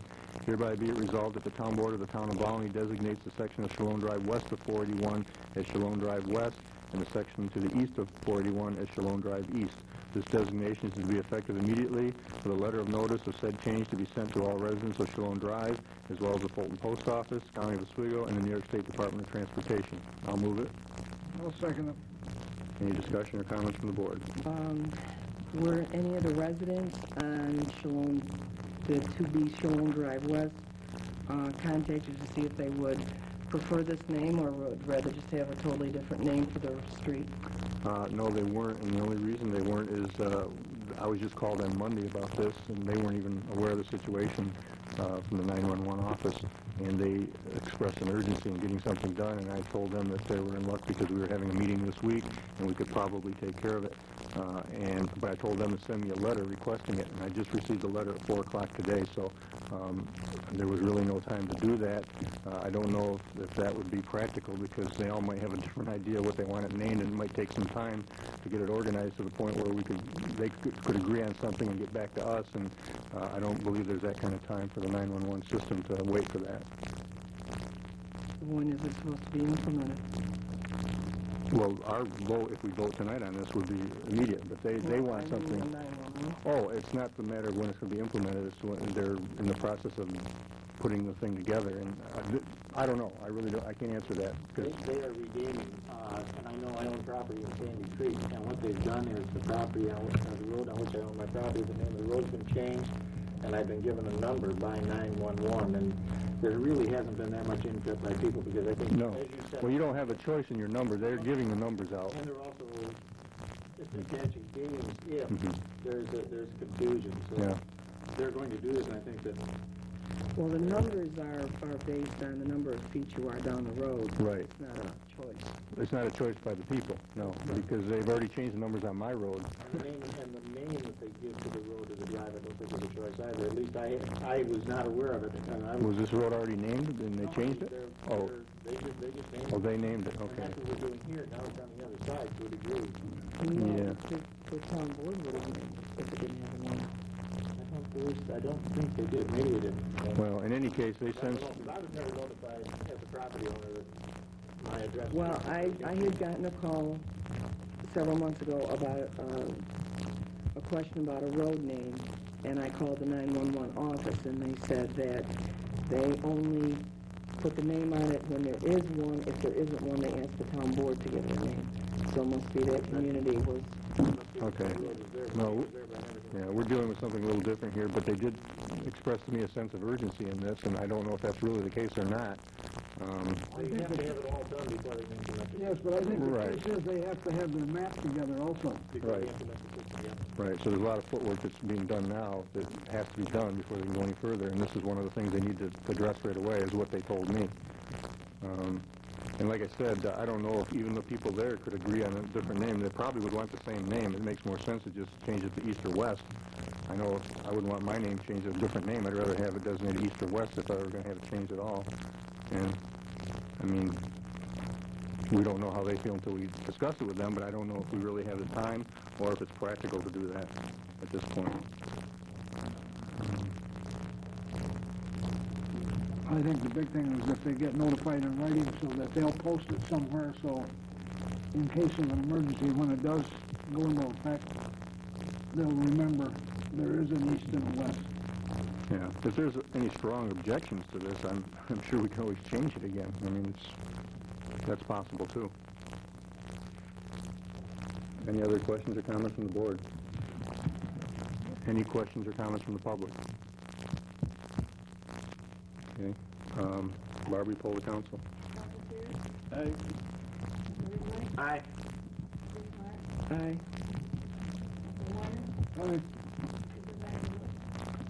hereby be it resolved that the Town Board of the Town of Volney designates the section of Shalone Drive west of 481 as Shalone Drive West, and the section to the east of 481 as Shalone Drive East. This designation is to be effective immediately, with a letter of notice of said change to be sent to all residents of Shalone Drive, as well as the Fulton Post Office, County of Oswego, and the New York State Department of Transportation. I'll move it. I'll second it. Any discussion or comments from the board? Were any of the residents on Shalone, the 2B Shalone Drive West, contacted to see if they would prefer this name or would rather just have a totally different name for their street? No, they weren't, and the only reason they weren't is I was just called on Monday about this, and they weren't even aware of the situation from the 911 office, and they expressed an urgency in getting something done, and I told them that they were in luck because we were having a meeting this week, and we could probably take care of it. But I told them to send me a letter requesting it, and I just received a letter at 4 o'clock today, so there was really no time to do that. I don't know if that would be practical because they all might have a different idea what they want it named, and it might take some time to get it organized to the point where they could agree on something and get back to us, and I don't believe there's that kind of time for the 911 system to wait for that. When is it supposed to be implemented? Well, our vote, if we vote tonight on this, would be immediate, but they want something. Oh, it's not the matter of when it's going to be implemented, it's when they're in the process of putting the thing together, and I don't know, I really don't, I can't answer that. 'Cause They are redeeming, and I know I own property in Sandy Creek, and what they've done is the property on which, the road on which I own my property, the name of the road's been changed, and I've been given a number by 911, and there really hasn't been that much input by people, because I think, No. as you said... Well, you don't have a choice in your number, they're giving the numbers out. And they're also, if they catching games, if Mhm. there's confusion, so Yeah. they're going to do this, and I think that Well, the numbers are based on the number of feet you are down the road. Right. It's not a choice. It's not a choice by the people, no, because they've already changed the numbers on my road. and the name that they give to the road to the drive, I don't think is a choice either. At least I was not aware of it, and I Was this road already named and they changed it? Oh, They just named oh, it. they named it, And okay. that's what we're doing here, now it's on the other side to a degree. Yeah. The town board would have named it if it didn't have a name. I don't think they did, maybe they did. Well, in any case, they sent, I was never notified as a property owner that my address... Well, I had gotten a call several months ago about a question about a road name, and I called the 911 office, and they said that they only put the name on it when there is one. If there isn't one, they ask the town board to give it a name. So it must be that community was... okay. No, yeah, we're dealing with something a little different here, but they did express to me a sense of urgency in this, and I don't know if that's really the case or not. They have to have it all done before they can implement it. Yes, but I think the Right. case is they have to have their map together also. Before Right. they implement the system, yeah. Right, so there's a lot of footwork that's being done now that has to be done before they can go any further, and this is one of the things they need to address right away, is what they told me. And like I said, I don't know if even the people there could agree on a different name. They probably would want the same name. It makes more sense to just change it to East or West. I know if I wouldn't want my name changed to a different name. I'd rather have it designated East or West if I were going to have it changed at all. And, I mean, we don't know how they feel until we discuss it with them, but I don't know if we really have the time or if it's practical to do that at this point. I think the big thing is if they get notified in writing so that they'll post it somewhere, so in case of an emergency, when it does go into effect, they'll remember there is an east and a west. Yeah, if there's any strong objections to this, I'm sure we can always change it again. I mean, that's possible too. Any other questions or comments from the board? Any questions or comments from the public? Okay, Barbie, poll the council. Aye. Aye. Aye.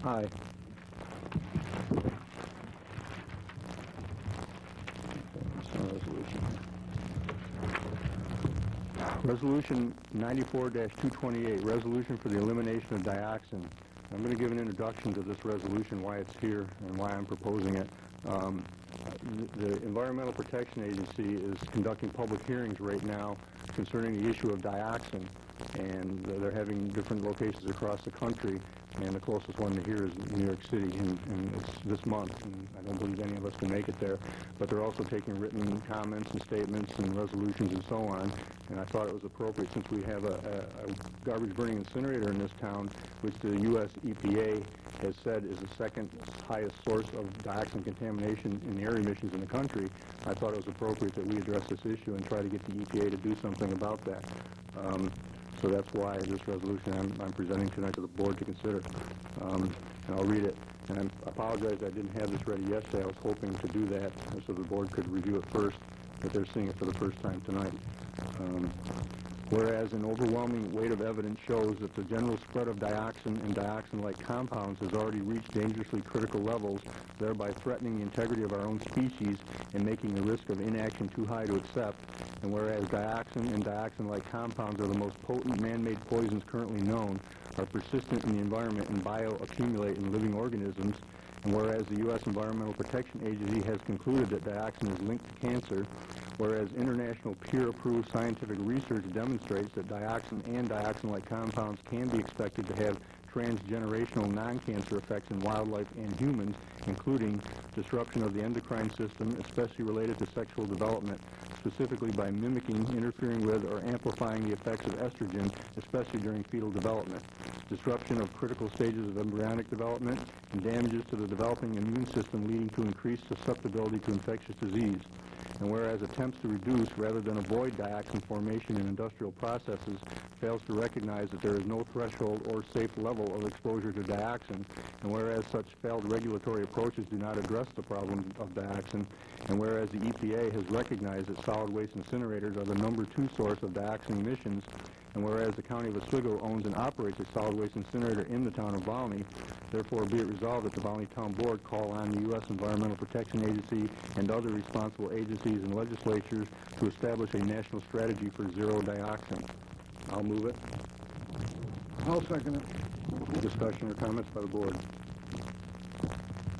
Aye. Resolution 94-228, resolution for the elimination of dioxin. I'm going to give an introduction to this resolution, why it's here, and why I'm proposing it. The Environmental Protection Agency is conducting public hearings right now concerning the issue of dioxin, and they're having different locations across the country, and the closest one to here is New York City, and it's this month, and I don't believe any of us can make it there, but they're also taking written comments and statements and resolutions and so on, and I thought it was appropriate since we have a garbage burning incinerator in this town, which the U.S. EPA has said is the second highest source of dioxin contamination in the air emissions in the country. I thought it was appropriate that we address this issue and try to get the EPA to do something about that. So that's why this resolution I'm presenting tonight to the board to consider. And I'll read it. And I apologize I didn't have this ready yesterday. I was hoping to do that so the board could review it first, but they're seeing it for the first time tonight. Whereas an overwhelming weight of evidence shows that the general spread of dioxin and dioxin-like compounds has already reached dangerously critical levels, thereby threatening the integrity of our own species and making the risk of inaction too high to accept. And whereas dioxin and dioxin-like compounds are the most potent man-made poisons currently known, are persistent in the environment and bioaccumulate in living organisms, and whereas the U.S. Environmental Protection Agency has concluded that dioxin is linked to cancer, whereas international peer-approved scientific research demonstrates that dioxin and dioxin-like compounds can be expected to have transgenerational non-cancer effects in wildlife and humans, including disruption of the endocrine system, especially related to sexual development, specifically by mimicking, interfering with, or amplifying the effects of estrogen, especially during fetal development. disruption of critical stages of embryonic development, and damages to the developing immune system leading to increased susceptibility to infectious disease. And whereas attempts to reduce rather than avoid dioxin formation in industrial processes fails to recognize that there is no threshold or safe level of exposure to dioxin, and whereas such failed regulatory approaches do not address the problem of dioxin, and whereas the EPA has recognized that solid waste incinerators are the #2 source of dioxin emissions, and whereas the County of Oswego owns and operates a solid waste incinerator in the town of Volney, therefore be it resolved that the Volney Town Board call on the U.S. Environmental Protection Agency and other responsible agencies and legislatures to establish a national strategy for zero dioxin. I'll move it. I'll second it. Discussion or comments by the board?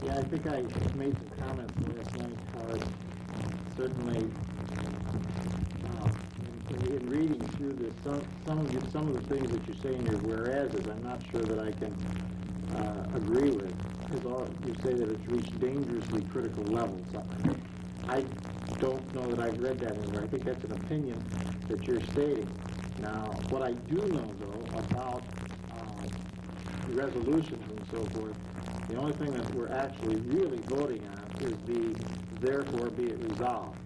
Yeah, I think I made some comments last night. Certainly, in reading through this, some of the things that you're saying are whereases, I'm not sure that I can agree with. Because you say that it's reached dangerously critical levels. I don't know that I've read that anywhere. I think that's an opinion that you're stating. Now, what I do know, though, about resolutions and so forth, the only thing that we're actually really voting on is the therefore be it resolved.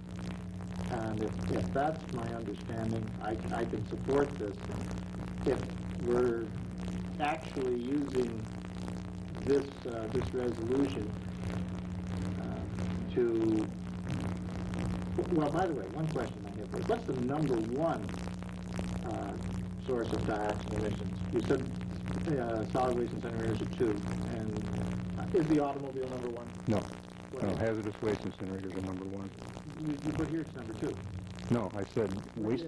And if that's my understanding, I can support this. If we're actually using this resolution to... Well, by the way, one question I have is, what's the #1 source of dioxin emissions? You said solid waste incinerators are 2, and is the automobile #1? No. No, hazardous waste incinerators are #1. You put here it's #2. No, I said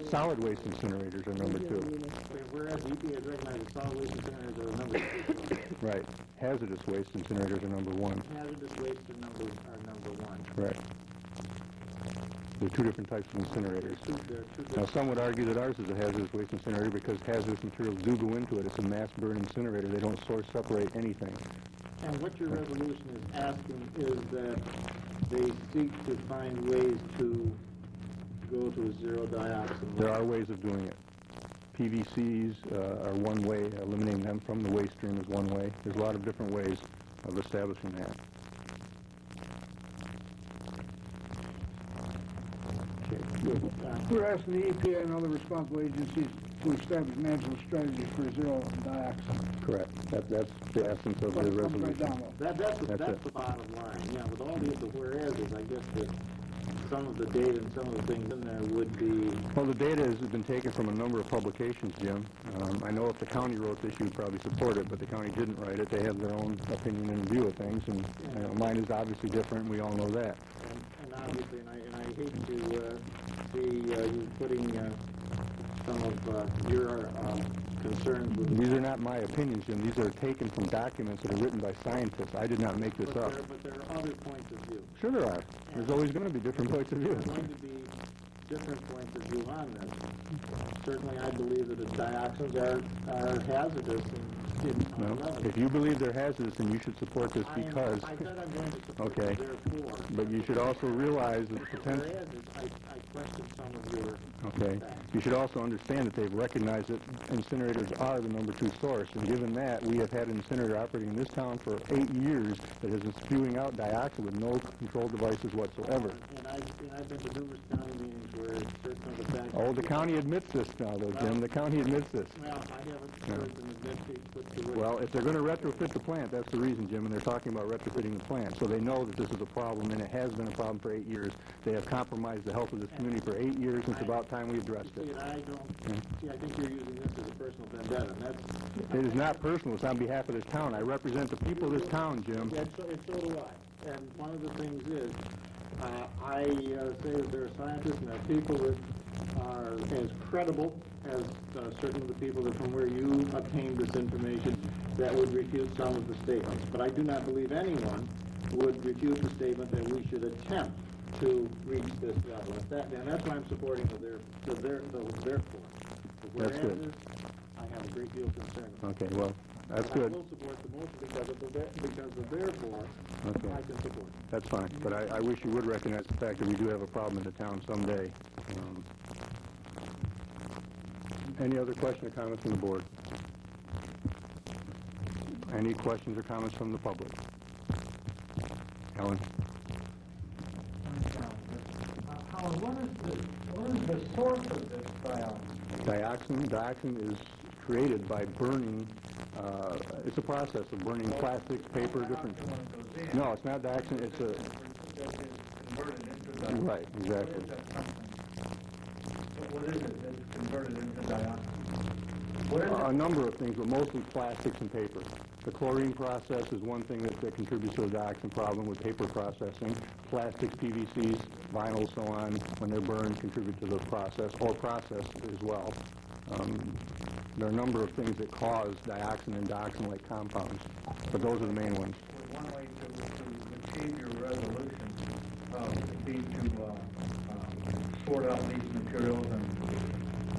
solid waste incinerators are #2. Whereas the EPA has recognized that solid waste incinerators are #2. Right. Hazardous waste incinerators are #1. Hazardous waste are number 1. Right. There are 2 different types of incinerators. There are 2 Now, some would argue that ours is a hazardous waste incinerator because hazardous materials do go into it. It's a mass burn incinerator. They don't source separate anything. And what your resolution is asking is that they seek to find ways to go to a zero dioxin. There are ways of doing it. PVCs are one way. Eliminating them from the waste stream is one way. There's a lot of different ways of establishing that. We're asking the EPA and other responsible agencies to establish national strategy for zero dioxin. Correct. That's the essence of the resolution. Right down low. That's the bottom line. Yeah, with all the whereases, I guess that some of the data and some of the things in there would be... Well, the data has been taken from a number of publications, Jim. I know if the county wrote this, you would probably support it, but the county didn't write it. They have their own opinion and view of things, and mine is obviously different, and we all know that. And obviously, and I hate to see you putting some of your concerns with... These are not my opinions, Jim. These are taken from documents that are written by scientists. I did not make this up. But there are other points of view. Sure there are. There's always going to be different points of view. There are going to be different points of view on this. Certainly, I believe that the dioxins are hazardous in No. 11. If you believe they're hazardous, then you should support this because... I said I'm going to support Okay. therefore. But you should also realize that the potential... Whereas I question some of your... Okay. You should also understand that they've recognized that incinerators are the #2 source, and given that, we have had an incinerator operating in this town for 8 years that has been spewing out dioxin with no control devices whatsoever. And I've been to numerous county meetings where certain of the facts... Oh, the county admits this now, though, Jim. The county admits this. Well, I haven't heard them admit they put the... Well, if they're going to retrofit the plant, that's the reason, Jim, and they're talking about retrofitting the plant. So they know that this is a problem, and it has been a problem for 8 years. They have compromised the health of this community for 8 years, and it's about time we addressed it. I think you're using this as a personal vendetta, and that's... It is not personal. It's on behalf of this town. I represent the people of this town, Jim. And so do I. And one of the things is, I say that there are scientists and there are people that are as credible as certain of the people that from where you obtained this information that would refute some of the statements. But I do not believe anyone would refute the statement that we should attempt to reach this level. And that's why I'm supporting the therefore. That's good. I have a great deal of concern. Okay, well, that's I good. will support the motion because of therefore, Okay. I can support it. That's fine. But I wish you would recognize the fact that we do have a problem in the town someday. Any other question or comment from the board? Any questions or comments from the public? Alan? Howard, what is the source of this dioxin? Dioxin is created by burning, it's a process of burning plastic, paper, different... No, it's not dioxin, it's a... Converted into dioxin. Right, exactly. What is it that's converted into dioxin? What is A number of things, but mostly plastics and paper. The chlorine process is one thing that contributes to the dioxin problem with paper processing. Plastics, PVCs, vinyls, so on, when they're burned, contribute to the process, or process as well. There are a number of things that cause dioxin and dioxin-like compounds, but those are the main ones. One way to achieve your resolution would be to sort out these materials and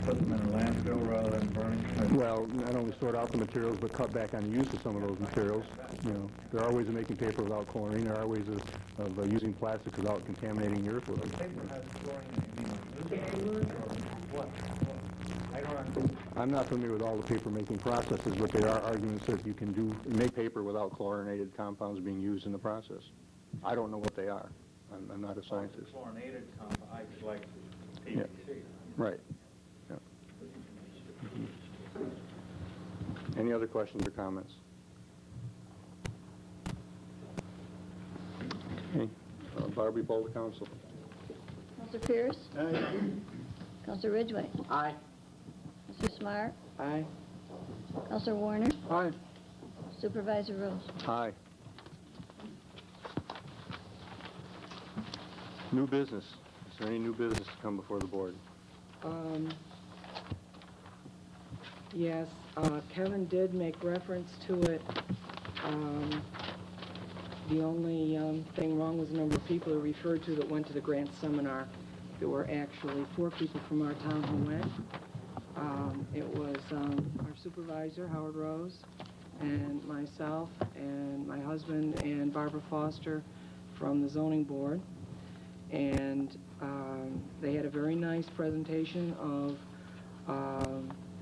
put them in a landfill rather than burning them? Well, not only sort out the materials, but cut back on the use of some of those materials. You know, there are ways of making paper without chlorine. There are ways of using plastics without contaminating the earth with it. Paper has chlorine, or what? I don't understand. I'm not familiar with all the paper-making processes, but there are arguments that you can make paper without chlorinated compounds being used in the process. I don't know what they are. I'm not a scientist. Chlorinated compounds, like PVC. Yeah. Right. Yeah. Any other questions or comments? Okay. Barbie, poll the council. Counselor Pierce? Counselor Ridgway? Aye. Counselor Smart? Aye. Counselor Warner? Aye. Supervisor Rose? Aye. New business. Is there any new business to come before the board? Yes, Kevin did make reference to it. The only thing wrong was the number of people he referred to that went to the grant seminar. There were actually 4 people from our town who went. It was our supervisor, Howard Rose, and myself, and my husband, and Barbara Foster from the zoning board. And they had a very nice presentation of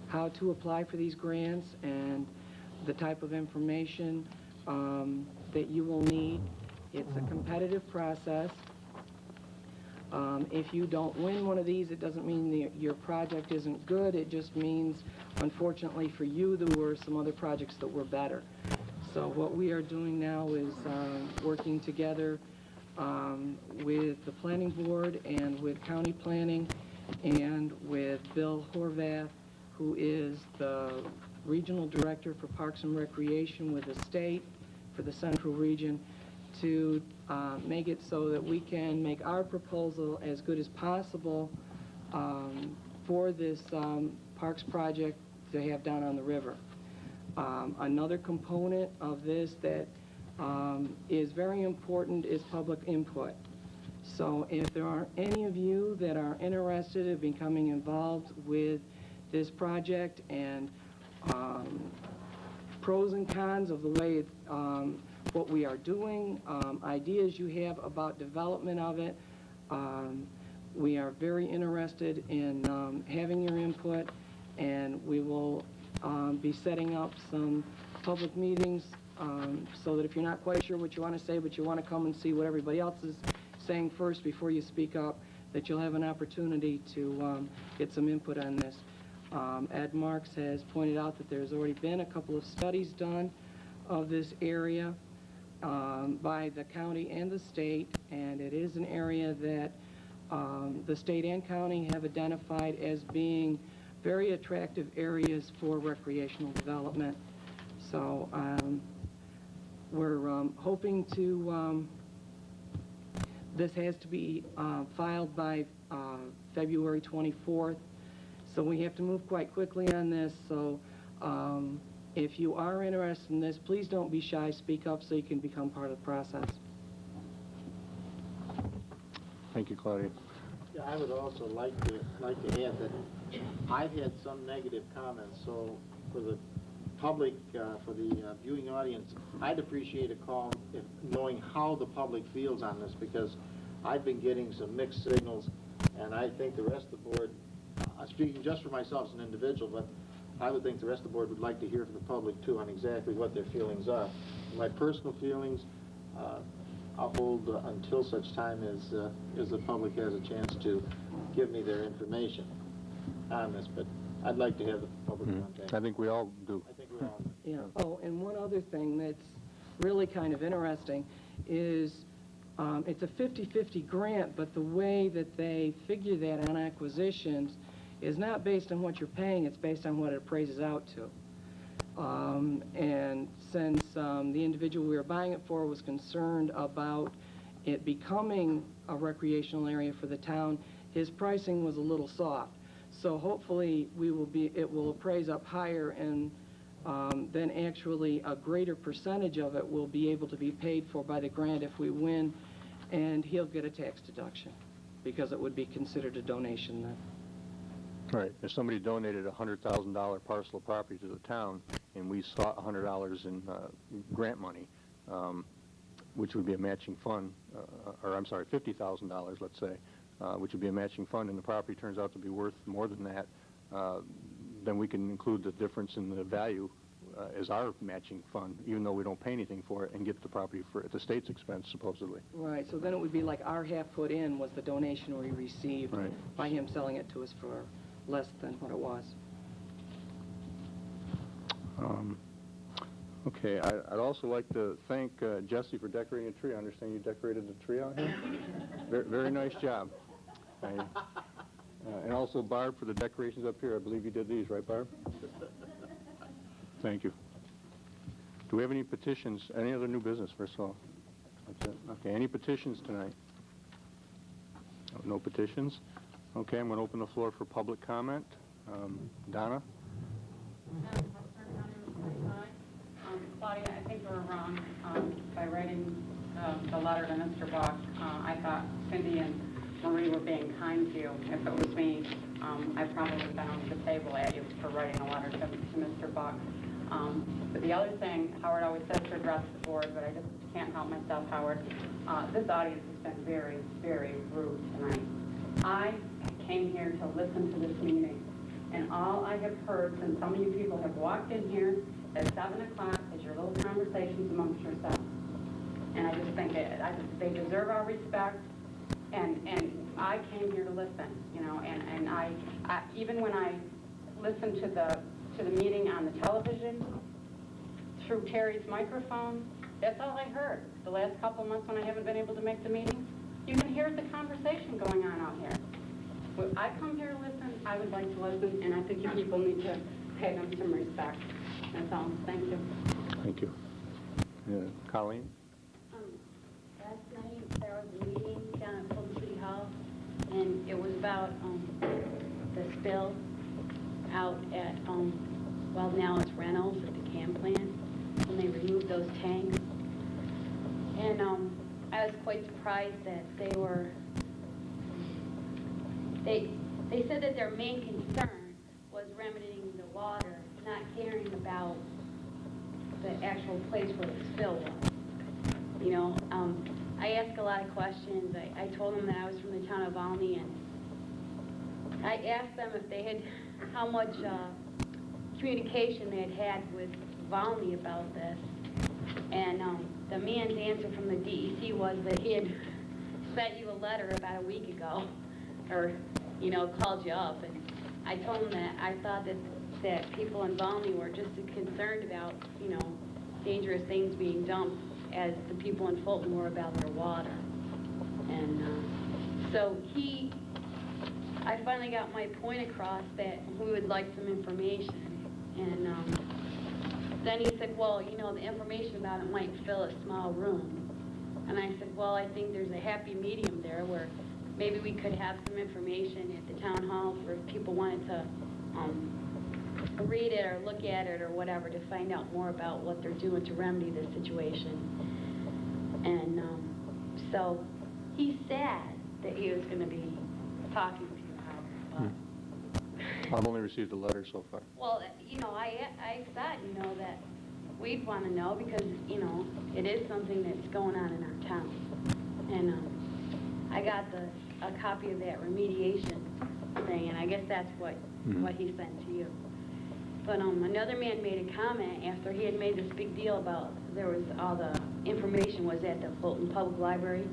how to apply for these grants and the type of information that you will need. It's a competitive process. If you don't win one of these, it doesn't mean your project isn't good. It just means, unfortunately for you, there were some other projects that were better. So what we are doing now is working together with the planning board and with county planning and with Bill Horvath, who is the regional director for Parks and Recreation with the state for the central region, to make it so that we can make our proposal as good as possible for this parks project to have down on the river. Another component of this that is very important is public input. So if there are any of you that are interested in becoming involved with this project and pros and cons of the way what we are doing, ideas you have about development of it, we are very interested in having your input, and we will be setting up some public meetings so that if you're not quite sure what you want to say, but you want to come and see what everybody else is saying first before you speak up, that you'll have an opportunity to get some input on this. Ed Marks has pointed out that there's already been a couple of studies done of this area by the county and the state, and it is an area that the state and county have identified as being very attractive areas for recreational development. So we're hoping to, this has to be filed by February 24th, so we have to move quite quickly on this. So if you are interested in this, please don't be shy, speak up so you can become part of the process. Thank you, Claudia. Yeah, I would also like to add that I've had some negative comments, so for the public, for the viewing audience, I'd appreciate a call knowing how the public feels on this, because I've been getting some mixed signals, and I think the rest of the board, speaking just for myself as an individual, but I would think the rest of the board would like to hear from the public too on exactly what their feelings are. My personal feelings, I'll hold until such time as the public has a chance to give me their information on this, but I'd like to have the public contact. I think we all do. I think we all do. Yeah. Oh, and one other thing that's really kind of interesting is it's a 50-50 grant, but the way that they figure that on acquisitions is not based on what you're paying, it's based on what it appraises out to. And since the individual we were buying it for was concerned about it becoming a recreational area for the town, his pricing was a little soft. So hopefully it will appraise up higher, and then actually a greater percentage of it will be able to be paid for by the grant if we win, and he'll get a tax deduction because it would be considered a donation then. Right. If somebody donated a $100,000 parcel of property to the town, and we sought $100 in grant money, which would be a matching fund, or I'm sorry, $50,000, let's say, which would be a matching fund, and the property turns out to be worth more than that, then we can include the difference in the value as our matching fund, even though we don't pay anything for it, and get the property at the state's expense, supposedly. Right, so then it would be like our half put in was the donation we received by him selling it to us for less than what it was. Okay, I'd also like to thank Jesse for decorating a tree. I understand you decorated the tree out here. Very nice job. And also Barb for the decorations up here. I believe you did these, right, Barb? Thank you. Do we have any petitions? Any other new business, first of all? That's it. Okay, any petitions tonight? No petitions? Okay, I'm going to open the floor for public comment. Donna? Claudia, I think we were wrong by writing the letter to Mr. Buck. I thought Cindy and Marie were being kind to you. If it was me, I probably would have been the table at you for writing a letter to Mr. Buck. But the other thing, Howard always says to address the board, but I just can't help myself, Howard. This audience has been very, very rude tonight. I came here to listen to this meeting, and all I have heard since some of you people have walked in here at 7 o'clock is your little conversations amongst yourselves. And I just think they deserve our respect, and I came here to listen, you know, and I even when I listened to the meeting on the television through Terry's microphone, that's all I heard. The last couple of months when I haven't been able to make the meetings, you can hear the conversation going on out here. When I come here to listen, I would like to listen, and I think you people need to pay them some respect. That's all. Thank you. Thank you. Colleen? Last night there was a meeting down at Fulton City Hall, and it was about the spill out at, well, now it's Reynolds at the cam plant, when they removed those tanks. And I was quite surprised that they said that their main concern was remedying the water, not caring about the actual place where the spill was. You know, I asked a lot of questions. I told them that I was from the town of Volney, and I asked them if they had, how much communication they had with Volney about this. And the man's answer from the DEC was that he had sent you a letter about a week ago, or, you know, called you up. And I told him that I thought that people in Volney were just as concerned about, you know, dangerous things being dumped as the people in Fulton were about their water. And so I finally got my point across that we would like some information. And then he said, well, you know, the information about it might fill a small room. And I said, well, I think there's a happy medium there where maybe we could have some information at the town hall for if people wanted to read it or look at it or whatever to find out more about what they're doing to remedy the situation. And so he said that he was going to be talking to you, Howard. I've only received a letter so far. Well, you know, I said, you know, that we'd want to know because, you know, it is something that's going on in our town. And I got a copy of that remediation thing, and I guess that's what he sent to you. But another man made a comment after he had made this big deal about there was all the information was at the Fulton Public Library.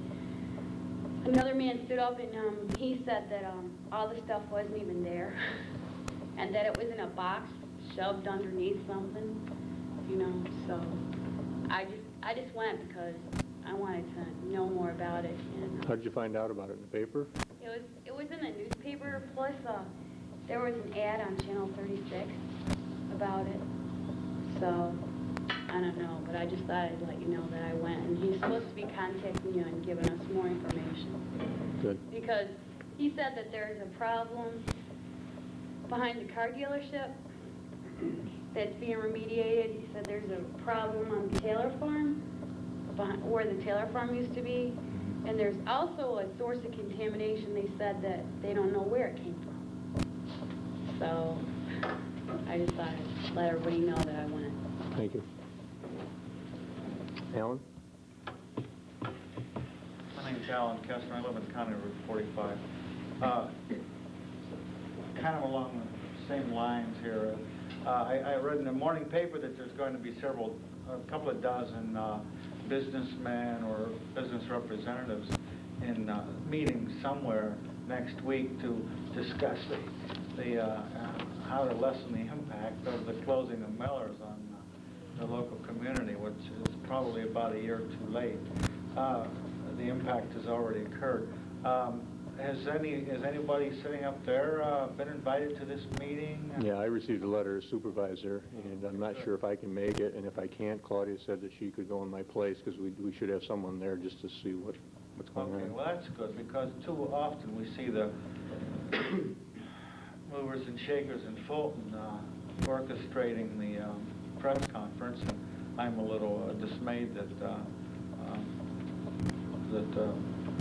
Another man stood up and he said that all the stuff wasn't even there, and that it was in a box shoved underneath something, you know. So I just went because I wanted to know more about it. And, How did you find out about it, in the paper? it was in the newspaper, plus there was an ad on Channel 36 about it. So I don't know, but I just thought I'd let you know that I went, and he's supposed to be contacting you and giving us more information. Good. Because he said that there's a problem behind the car dealership that's being remediated. He said there's a problem on the Taylor Farm, where the Taylor Farm used to be, and there's also a source of contamination. They said that they don't know where it came from. So I just thought I'd let everybody know that I went. Thank you. Alan? My name's Alan Kessler. I live in County Route 45. Kind of along the same lines here. I read in the morning paper that there's going to be a couple of dozen businessmen or business representatives in meetings somewhere next week to discuss how to lessen the impact of the closing of Miller's on the local community, which is probably about a year too late. The impact has already occurred. Has anybody sitting up there been invited to this meeting? Yeah, I received a letter as supervisor, and I'm not sure if I can make it, and if I can't, Claudia said that she could go in my place, because we should have someone there just to see what's going on. Okay, well that's good, because too often we see the movers and shakers in Fulton orchestrating the press conference, and I'm a little dismayed that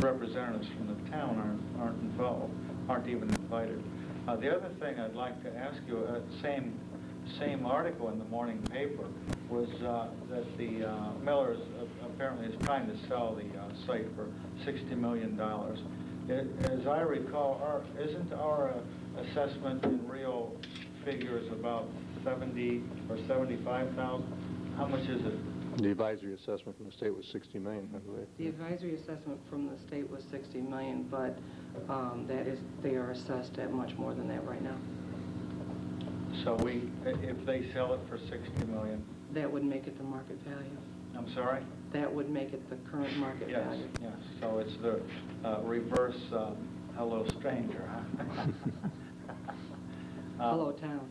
representatives from the town aren't involved, aren't even invited. The other thing I'd like to ask you, same article in the morning paper, was that the Miller's apparently is trying to sell the site for $60 million. As I recall, isn't our assessment in real figures about 70 or 75,000? How much is it? The advisory assessment from the state was $60 million, I believe. The advisory assessment from the state was $60 million, but they are assessed at much more than that right now. So if they sell it for $60 million, that would make it the market value. I'm sorry? That would make it the current market value. Yes. So it's the reverse hello stranger, huh? Hello town.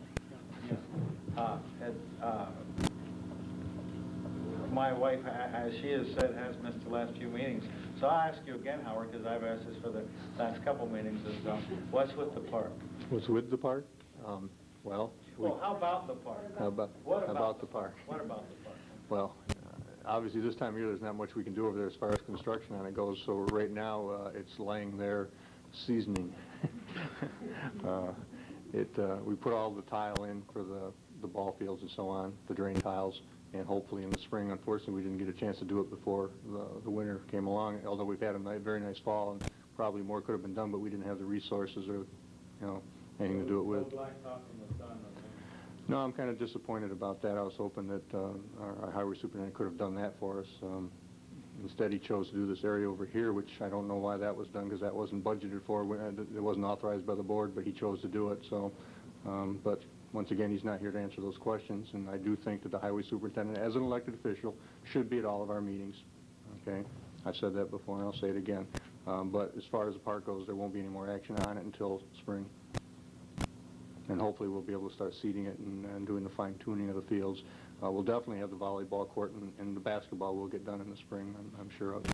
My wife, as she has said, has missed the last few meetings. So I'll ask you again, Howard, because I've asked this for the last couple meetings, what's with the park? What's with the park? Well, how about the park? How about the park? What about the park? Well, obviously this time of year there's not much we can do over there as far as construction on it goes, so right now it's laying there seasoning. We put all the tile in for the ball fields and so on, the drain tiles, and hopefully in the spring. Unfortunately, we didn't get a chance to do it before the winter came along, although we've had a very nice fall, and probably more could have been done, but we didn't have the resources or, anything to do it with. No, I'm kind of disappointed about that. I was hoping that our highway superintendent could have done that for us. Instead, he chose to do this area over here, which I don't know why that was done, because that wasn't budgeted for. It wasn't authorized by the board, but he chose to do it. So, but once again, he's not here to answer those questions, and I do think that the highway superintendent, as an elected official, should be at all of our meetings. Okay, I've said that before, and I'll say it again. But as far as the park goes, there won't be any more action on it until spring. And hopefully we'll be able to start seeding it and doing the fine-tuning of the fields. We'll definitely have the volleyball court, and the basketball will get done in the spring, I'm sure of.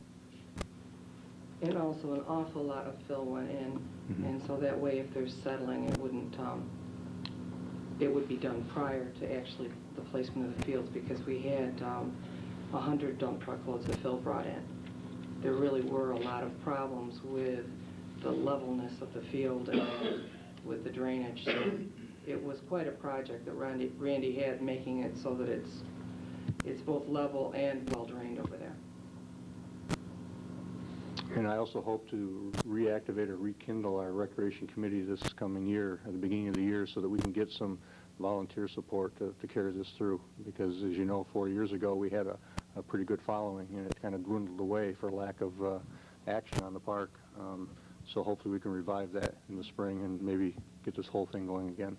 And also an awful lot of fill went in, and so that way if there's settling, it would be done prior to actually the placement of the fields, because we had 100 dump truckloads of fill brought in. There really were a lot of problems with the levelness of the field and with the drainage. So it was quite a project that Randy had, making it so that it's both level and well drained over there. And I also hope to reactivate or rekindle our recreation committee this coming year, at the beginning of the year, so that we can get some volunteer support to carry this through, because as you know, 4 years ago we had a pretty good following, and it kind of dwindled away for lack of action on the park. So hopefully we can revive that in the spring and maybe get this whole thing going again.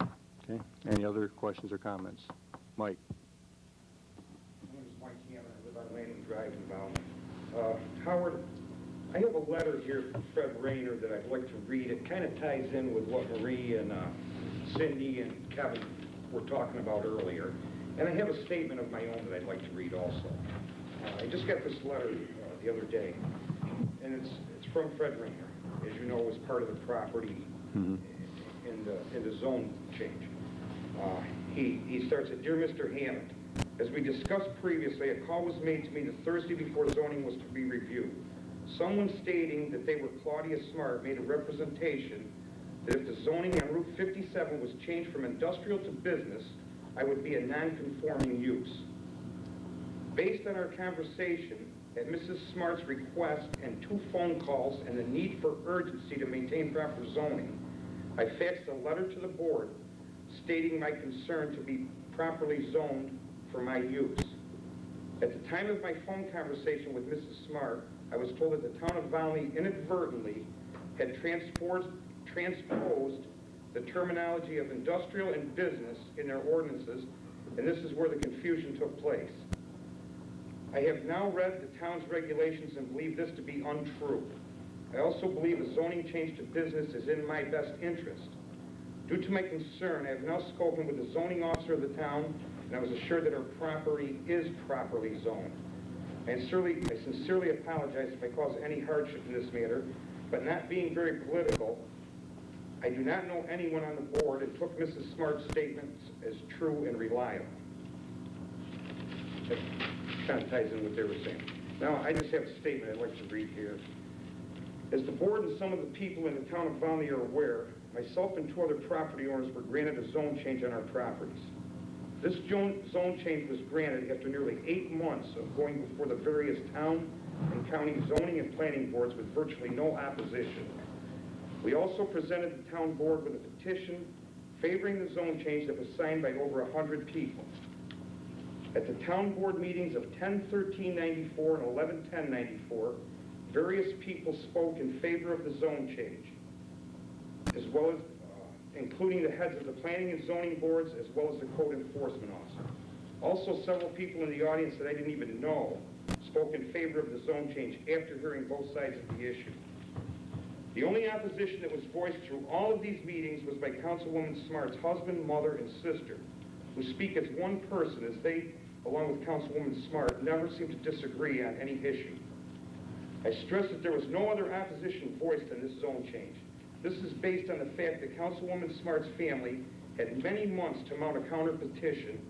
Okay. Any other questions or comments? Mike? My name is Mike Hammond. I live on Landing Drive in Volney. Howard, I have a letter here from Fred Rayner that I'd like to read. It kind of ties in with what Marie and Cindy and Kevin were talking about earlier. And I have a statement of my own that I'd like to read also. I just got this letter the other day, and it's from Fred Rayner, as you know, was part of the property in the zone change. He starts it, Dear Mr. Hammond, as we discussed previously, a call was made to me the Thursday before zoning was to be reviewed. Someone stating that they were Claudia Smart made a representation that if the zoning on Route 57 was changed from industrial to business, I would be a non-conforming use. Based on our conversation, at Mrs. Smart's request and 2 phone calls and the need for urgency to maintain proper zoning, I faxed a letter to the board stating my concern to be properly zoned for my use. At the time of my phone conversation with Mrs. Smart, I was told that the town of Volney inadvertently had transposed the terminology of industrial and business in their ordinances, and this is where the confusion took place. I have now read the town's regulations and believe this to be untrue. I also believe a zoning change to business is in my best interest. Due to my concern, I have now spoken with the zoning officer of the town, and I was assured that our property is properly zoned. I sincerely apologize if I caused any hardship in this matter, but not being very political, I do not know anyone on the board and took Mrs. Smart's statements as true and reliable. That kind of ties in what they were saying. Now, I just have a statement I'd like to read here. As the board and some of the people in the town of Volney are aware, myself and 2 other property owners were granted a zone change on our properties. This zone change was granted after nearly 8 months of going before the various town and county zoning and planning boards with virtually no opposition. We also presented the town board with a petition favoring the zone change that was signed by over 100 people. At the town board meetings of 10/13/94 and 11/10/94, various people spoke in favor of the zone change, as well as including the heads of the planning and zoning boards, as well as the code enforcement officer. Also, several people in the audience that I didn't even know spoke in favor of the zone change after hearing both sides of the issue. The only opposition that was voiced through all of these meetings was by Councilwoman Smart's husband, mother, and sister, who speak as one person, as they, along with Councilwoman Smart, never seem to disagree on any issue. I stress that there was no other opposition voiced on this zone change. This is based on the fact that Councilwoman Smart's family had many months to mount a counter petition,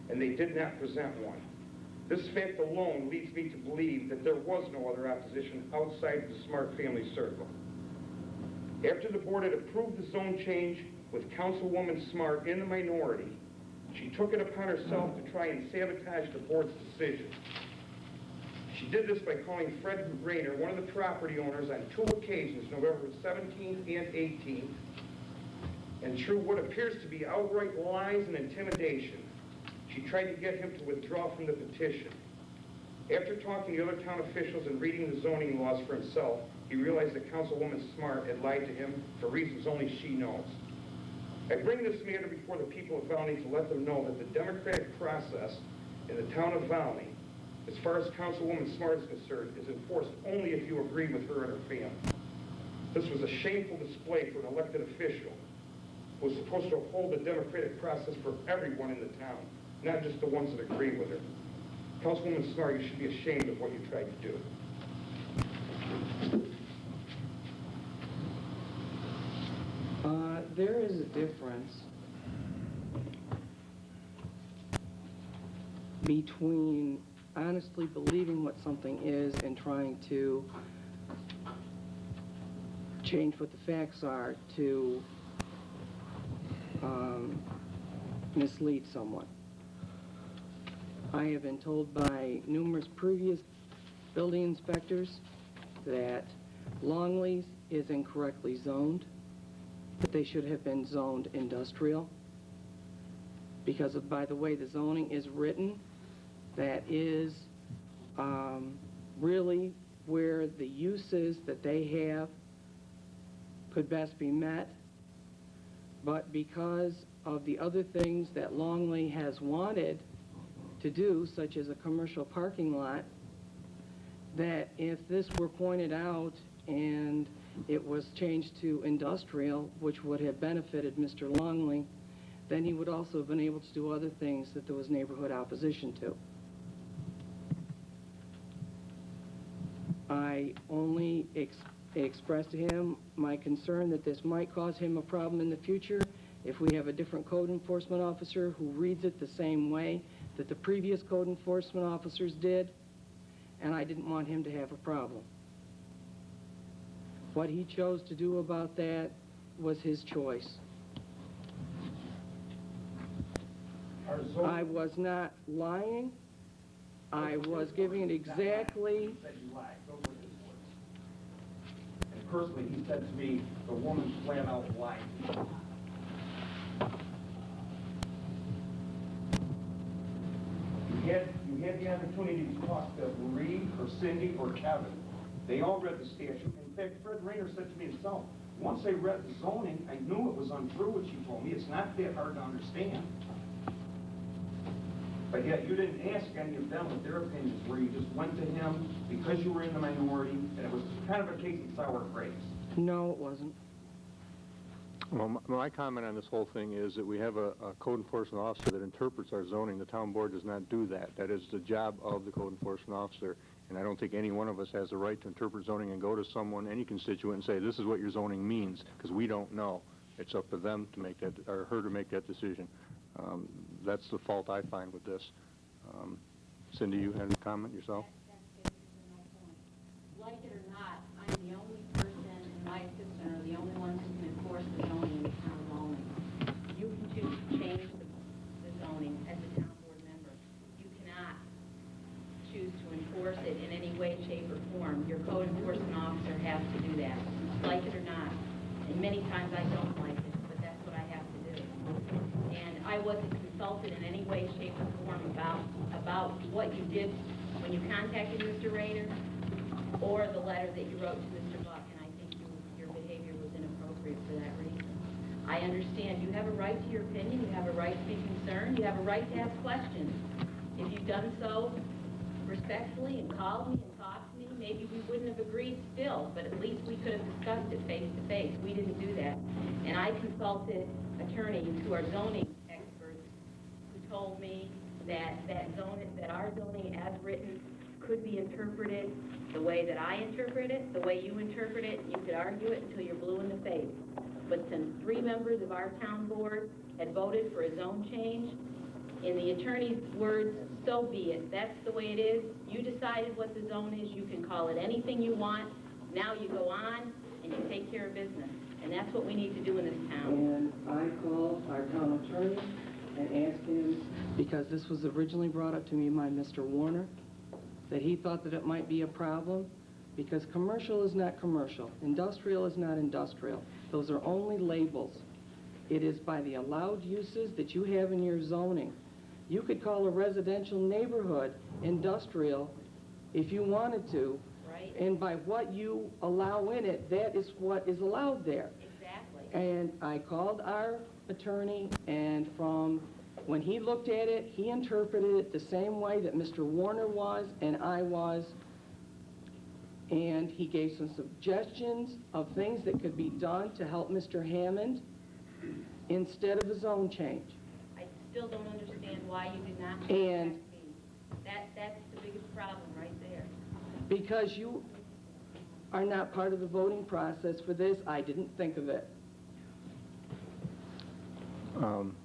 and they did not present one. This fact alone leads me to believe that there was no other opposition outside of the Smart family circle. After the board had approved the zone change with Councilwoman Smart in the minority, she took it upon herself to try and sabotage the board's decision. She did this by calling Fred Rayner, one of the property owners, on 2 occasions, November 17th and 18th, and through what appears to be outright lies and intimidation, she tried to get him to withdraw from the petition. After talking to other town officials and reading the zoning laws for himself, he realized that Councilwoman Smart had lied to him for reasons only she knows. I bring this matter before the people of Volney to let them know that the democratic process in the town of Volney, as far as Councilwoman Smart is concerned, is enforced only if you agree with her and her family. This was a shameful display for an elected official who was supposed to uphold the democratic process for everyone in the town, not just the ones that agree with her. Councilwoman Smart, you should be ashamed of what you tried to do. There is a difference between honestly believing what something is and trying to change what the facts are to mislead someone. I have been told by numerous previous building inspectors that Longley's is incorrectly zoned, that they should have been zoned industrial. because of, by the way the zoning is written, that is really where the uses that they have could best be met. But because of the other things that Longley has wanted to do, such as a commercial parking lot, that if this were pointed out and it was changed to industrial, which would have benefited Mr. Longley, then he would also have been able to do other things that there was neighborhood opposition to. I only expressed to him my concern that this might cause him a problem in the future if we have a different code enforcement officer who reads it the same way that the previous code enforcement officers did, and I didn't want him to have a problem. What he chose to do about that was his choice. I was not lying. I was giving it exactly. Said you lied. Those were his words. And personally, he said to me, the woman flat out lied. You had the opportunity to talk to Marie or Cindy or Kevin. They all read the statute. In fact, Fred Rayner said to me himself, once they read the zoning, I knew it was untrue what she told me. It's not that hard to understand. But yet you didn't ask any of them what their opinions were. You just went to him because you were in the minority, and it was kind of a case of sour grapes. No, it wasn't. Well, my comment on this whole thing is that we have a code enforcement officer that interprets our zoning. The town board does not do that. That is the job of the code enforcement officer. And I don't think any one of us has the right to interpret zoning and go to someone, any constituent, and say, this is what your zoning means, because we don't know. It's up to them to make that, or her to make that decision. That's the fault I find with this. Cindy, you had a comment yourself? That's basically my point. Like it or not, I'm the only person, and my assistant are the only ones who can enforce the zoning in the town of Volney. You can choose to change the zoning as a town board member. You cannot choose to enforce it in any way, shape, or form. Your code enforcement officer has to do that, like it or not. And many times I don't like it, but that's what I have to do. And I wasn't consulted in any way, shape, or form about what you did when you contacted Mr. Rayner or the letter that you wrote to Mr. Buck, and I think your behavior was inappropriate for that reason. I understand you have a right to your opinion, you have a right to be concerned, you have a right to ask questions. If you've done so respectfully and called me and talked to me, maybe we wouldn't have agreed still, but at least we could have discussed it face to face. We didn't do that. And I consulted attorneys who are zoning experts who told me that our zoning as written could be interpreted the way that I interpret it, the way you interpret it. You could argue it until you're blue in the face. But since 3 members of our town board had voted for a zone change, in the attorney's words, so be it. That's the way it is. You decided what the zone is. You can call it anything you want. Now you go on and you take care of business. And that's what we need to do in this town. And I called our town attorney and asked him, because this was originally brought up to me by Mr. Warner, that he thought that it might be a problem, because commercial is not commercial, industrial is not industrial. Those are only labels. It is by the allowed uses that you have in your zoning. You could call a residential neighborhood industrial if you wanted to, Right. and by what you allow in it, that is what is allowed there. Exactly. And I called our attorney, and from when he looked at it, he interpreted it the same way that Mr. Warner was and I was, and he gave some suggestions of things that could be done to help Mr. Hammond instead of a zone change. I still don't understand why you did not And- contact me. That's the biggest problem right there. Because you are not part of the voting process for this, I didn't think of it.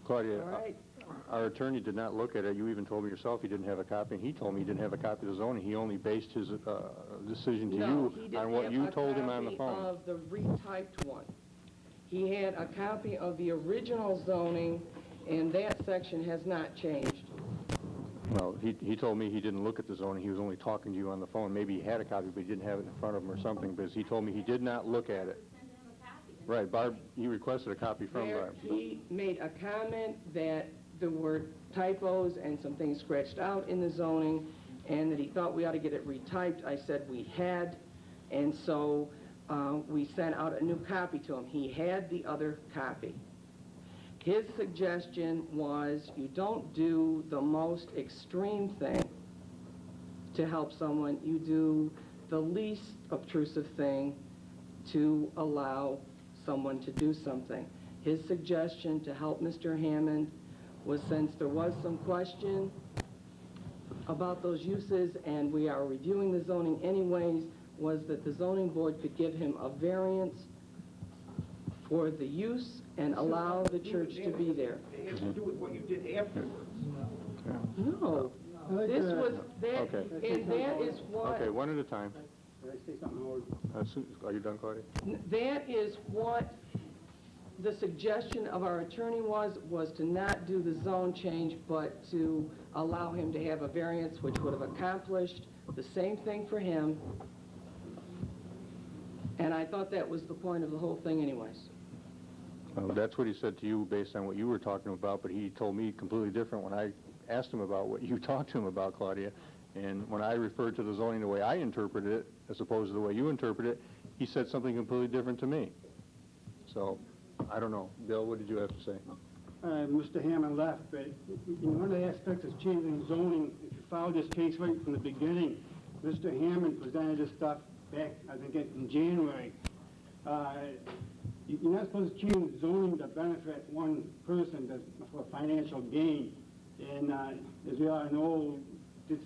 Claudia, All right. our attorney did not look at it. You even told me yourself he didn't have a copy, and he told me he didn't have a copy of the zoning. He only based his decision to No, he you didn't on what have you a told him on the copy phone. of the retyped one. He had a copy of the original zoning, and that section has not changed. Well, he told me he didn't look at the zoning. He was only talking to you on the phone. Maybe he had a copy, but he didn't have it in front of him or something, because he told me he did not look at it. Send him a copy. Right, Barb, you requested a copy from There, Barb. he made a comment that there were typos and some things scratched out in the zoning, and that he thought we ought to get it retyped. I said we had, and so we sent out a new copy to him. He had the other copy. His suggestion was you don't do the most extreme thing to help someone. You do the least obtrusive thing to allow someone to do something. His suggestion to help Mr. Hammond was, since there was some question about those uses and we are reviewing the zoning anyways, was that the zoning board could give him a variance for the use and allow the church to be there. It has to do with what you did afterwards. No, this was, that, Okay. and that is what... Okay, one at a time. Did I say something, Howard? Are you done, Claudia? That is what the suggestion of our attorney was to not do the zone change, but to allow him to have a variance which would have accomplished the same thing for him. And I thought that was the point of the whole thing anyways. That's what he said to you based on what you were talking about, but he told me completely different when I asked him about what you talked to him about, Claudia. And when I referred to the zoning the way I interpreted it, as opposed to the way you interpret it, he said something completely different to me. So, I don't know. Bill, what did you have to say? Mr. Hammond left, but one of the aspects of changing zoning, if you follow this case right from the beginning, Mr. Hammond presented this stuff back, I think, in January. You're not supposed to change zoning to benefit one person for financial gain. And as we all know,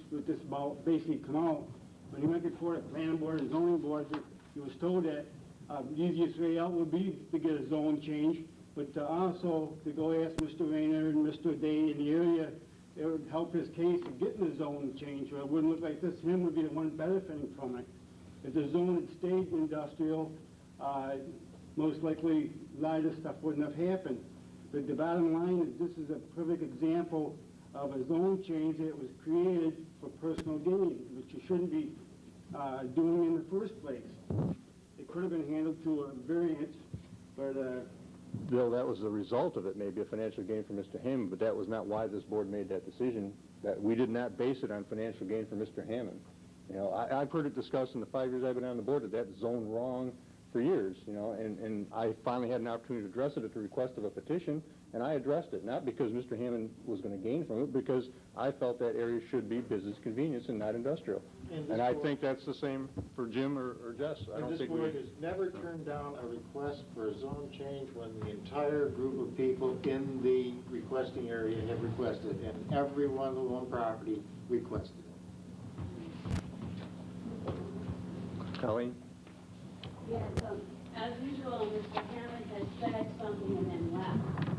what this about basically come out. When he went before the planning board and zoning board, he was told that the easiest way out would be to get a zone change, but also to go ask Mr. Rayner and Mr. Day in the area, it would help his case of getting the zone change, so it wouldn't look like this. Him would be the one benefiting from it. If the zone had stayed industrial, most likely a lot of this stuff wouldn't have happened. But the bottom line is this is a perfect example of a zone change that was created for personal gain, which you shouldn't be doing in the first place. It could have been handled to a variance, but... Bill, that was the result of it, maybe a financial gain for Mr. Hammond, but that was not why this board made that decision. That we did not base it on financial gain for Mr. Hammond. You know, I've heard it discussed in the 5 years I've been on the board that that's zoned wrong for years, you know, and I finally had an opportunity to address it at the request of a petition, and I addressed it, not because Mr. Hammond was going to gain from it, because I felt that area should be business convenience and not industrial. And I think that's the same for Jim or Jess. I don't And this think board has never turned down a request for a zone change when the entire group of people in the requesting area have requested it, and every one of the one property requested it. Colleen? Yes, as usual, Mr. Hammond has said something and then left.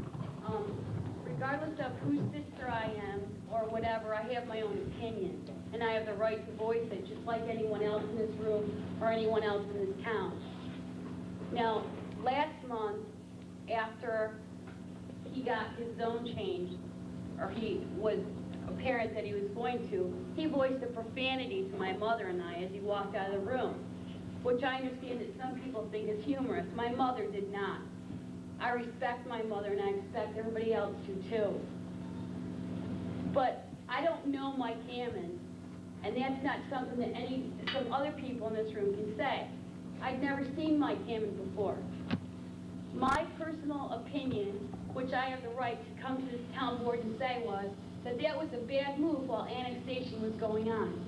Regardless of whose sister I am or whatever, I have my own opinion, and I have the right to voice it just like anyone else in this room or anyone else in this town. Now, last month, after he got his zone changed, or he was apparent that he was going to, he voiced a profanity to my mother and I as he walked out of the room, which I understand that some people think is humorous. My mother did not. I respect my mother, and I expect everybody else to, too. But I don't know Mike Hammond, and that's not something that some other people in this room can say. I'd never seen Mike Hammond before. My personal opinion, which I have the right to come to this town board and say, was that that was a bad move while annexation was going on.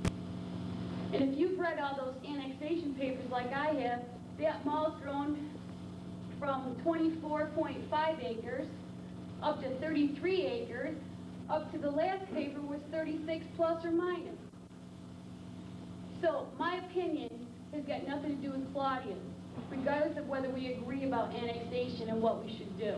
And if you've read all those annexation papers like I have, that mall's grown from 24.5 acres up to 33 acres, up to the last paper was 36 plus or minus. So my opinion has got nothing to do with Claudia's, regardless of whether we agree about annexation and what we should do.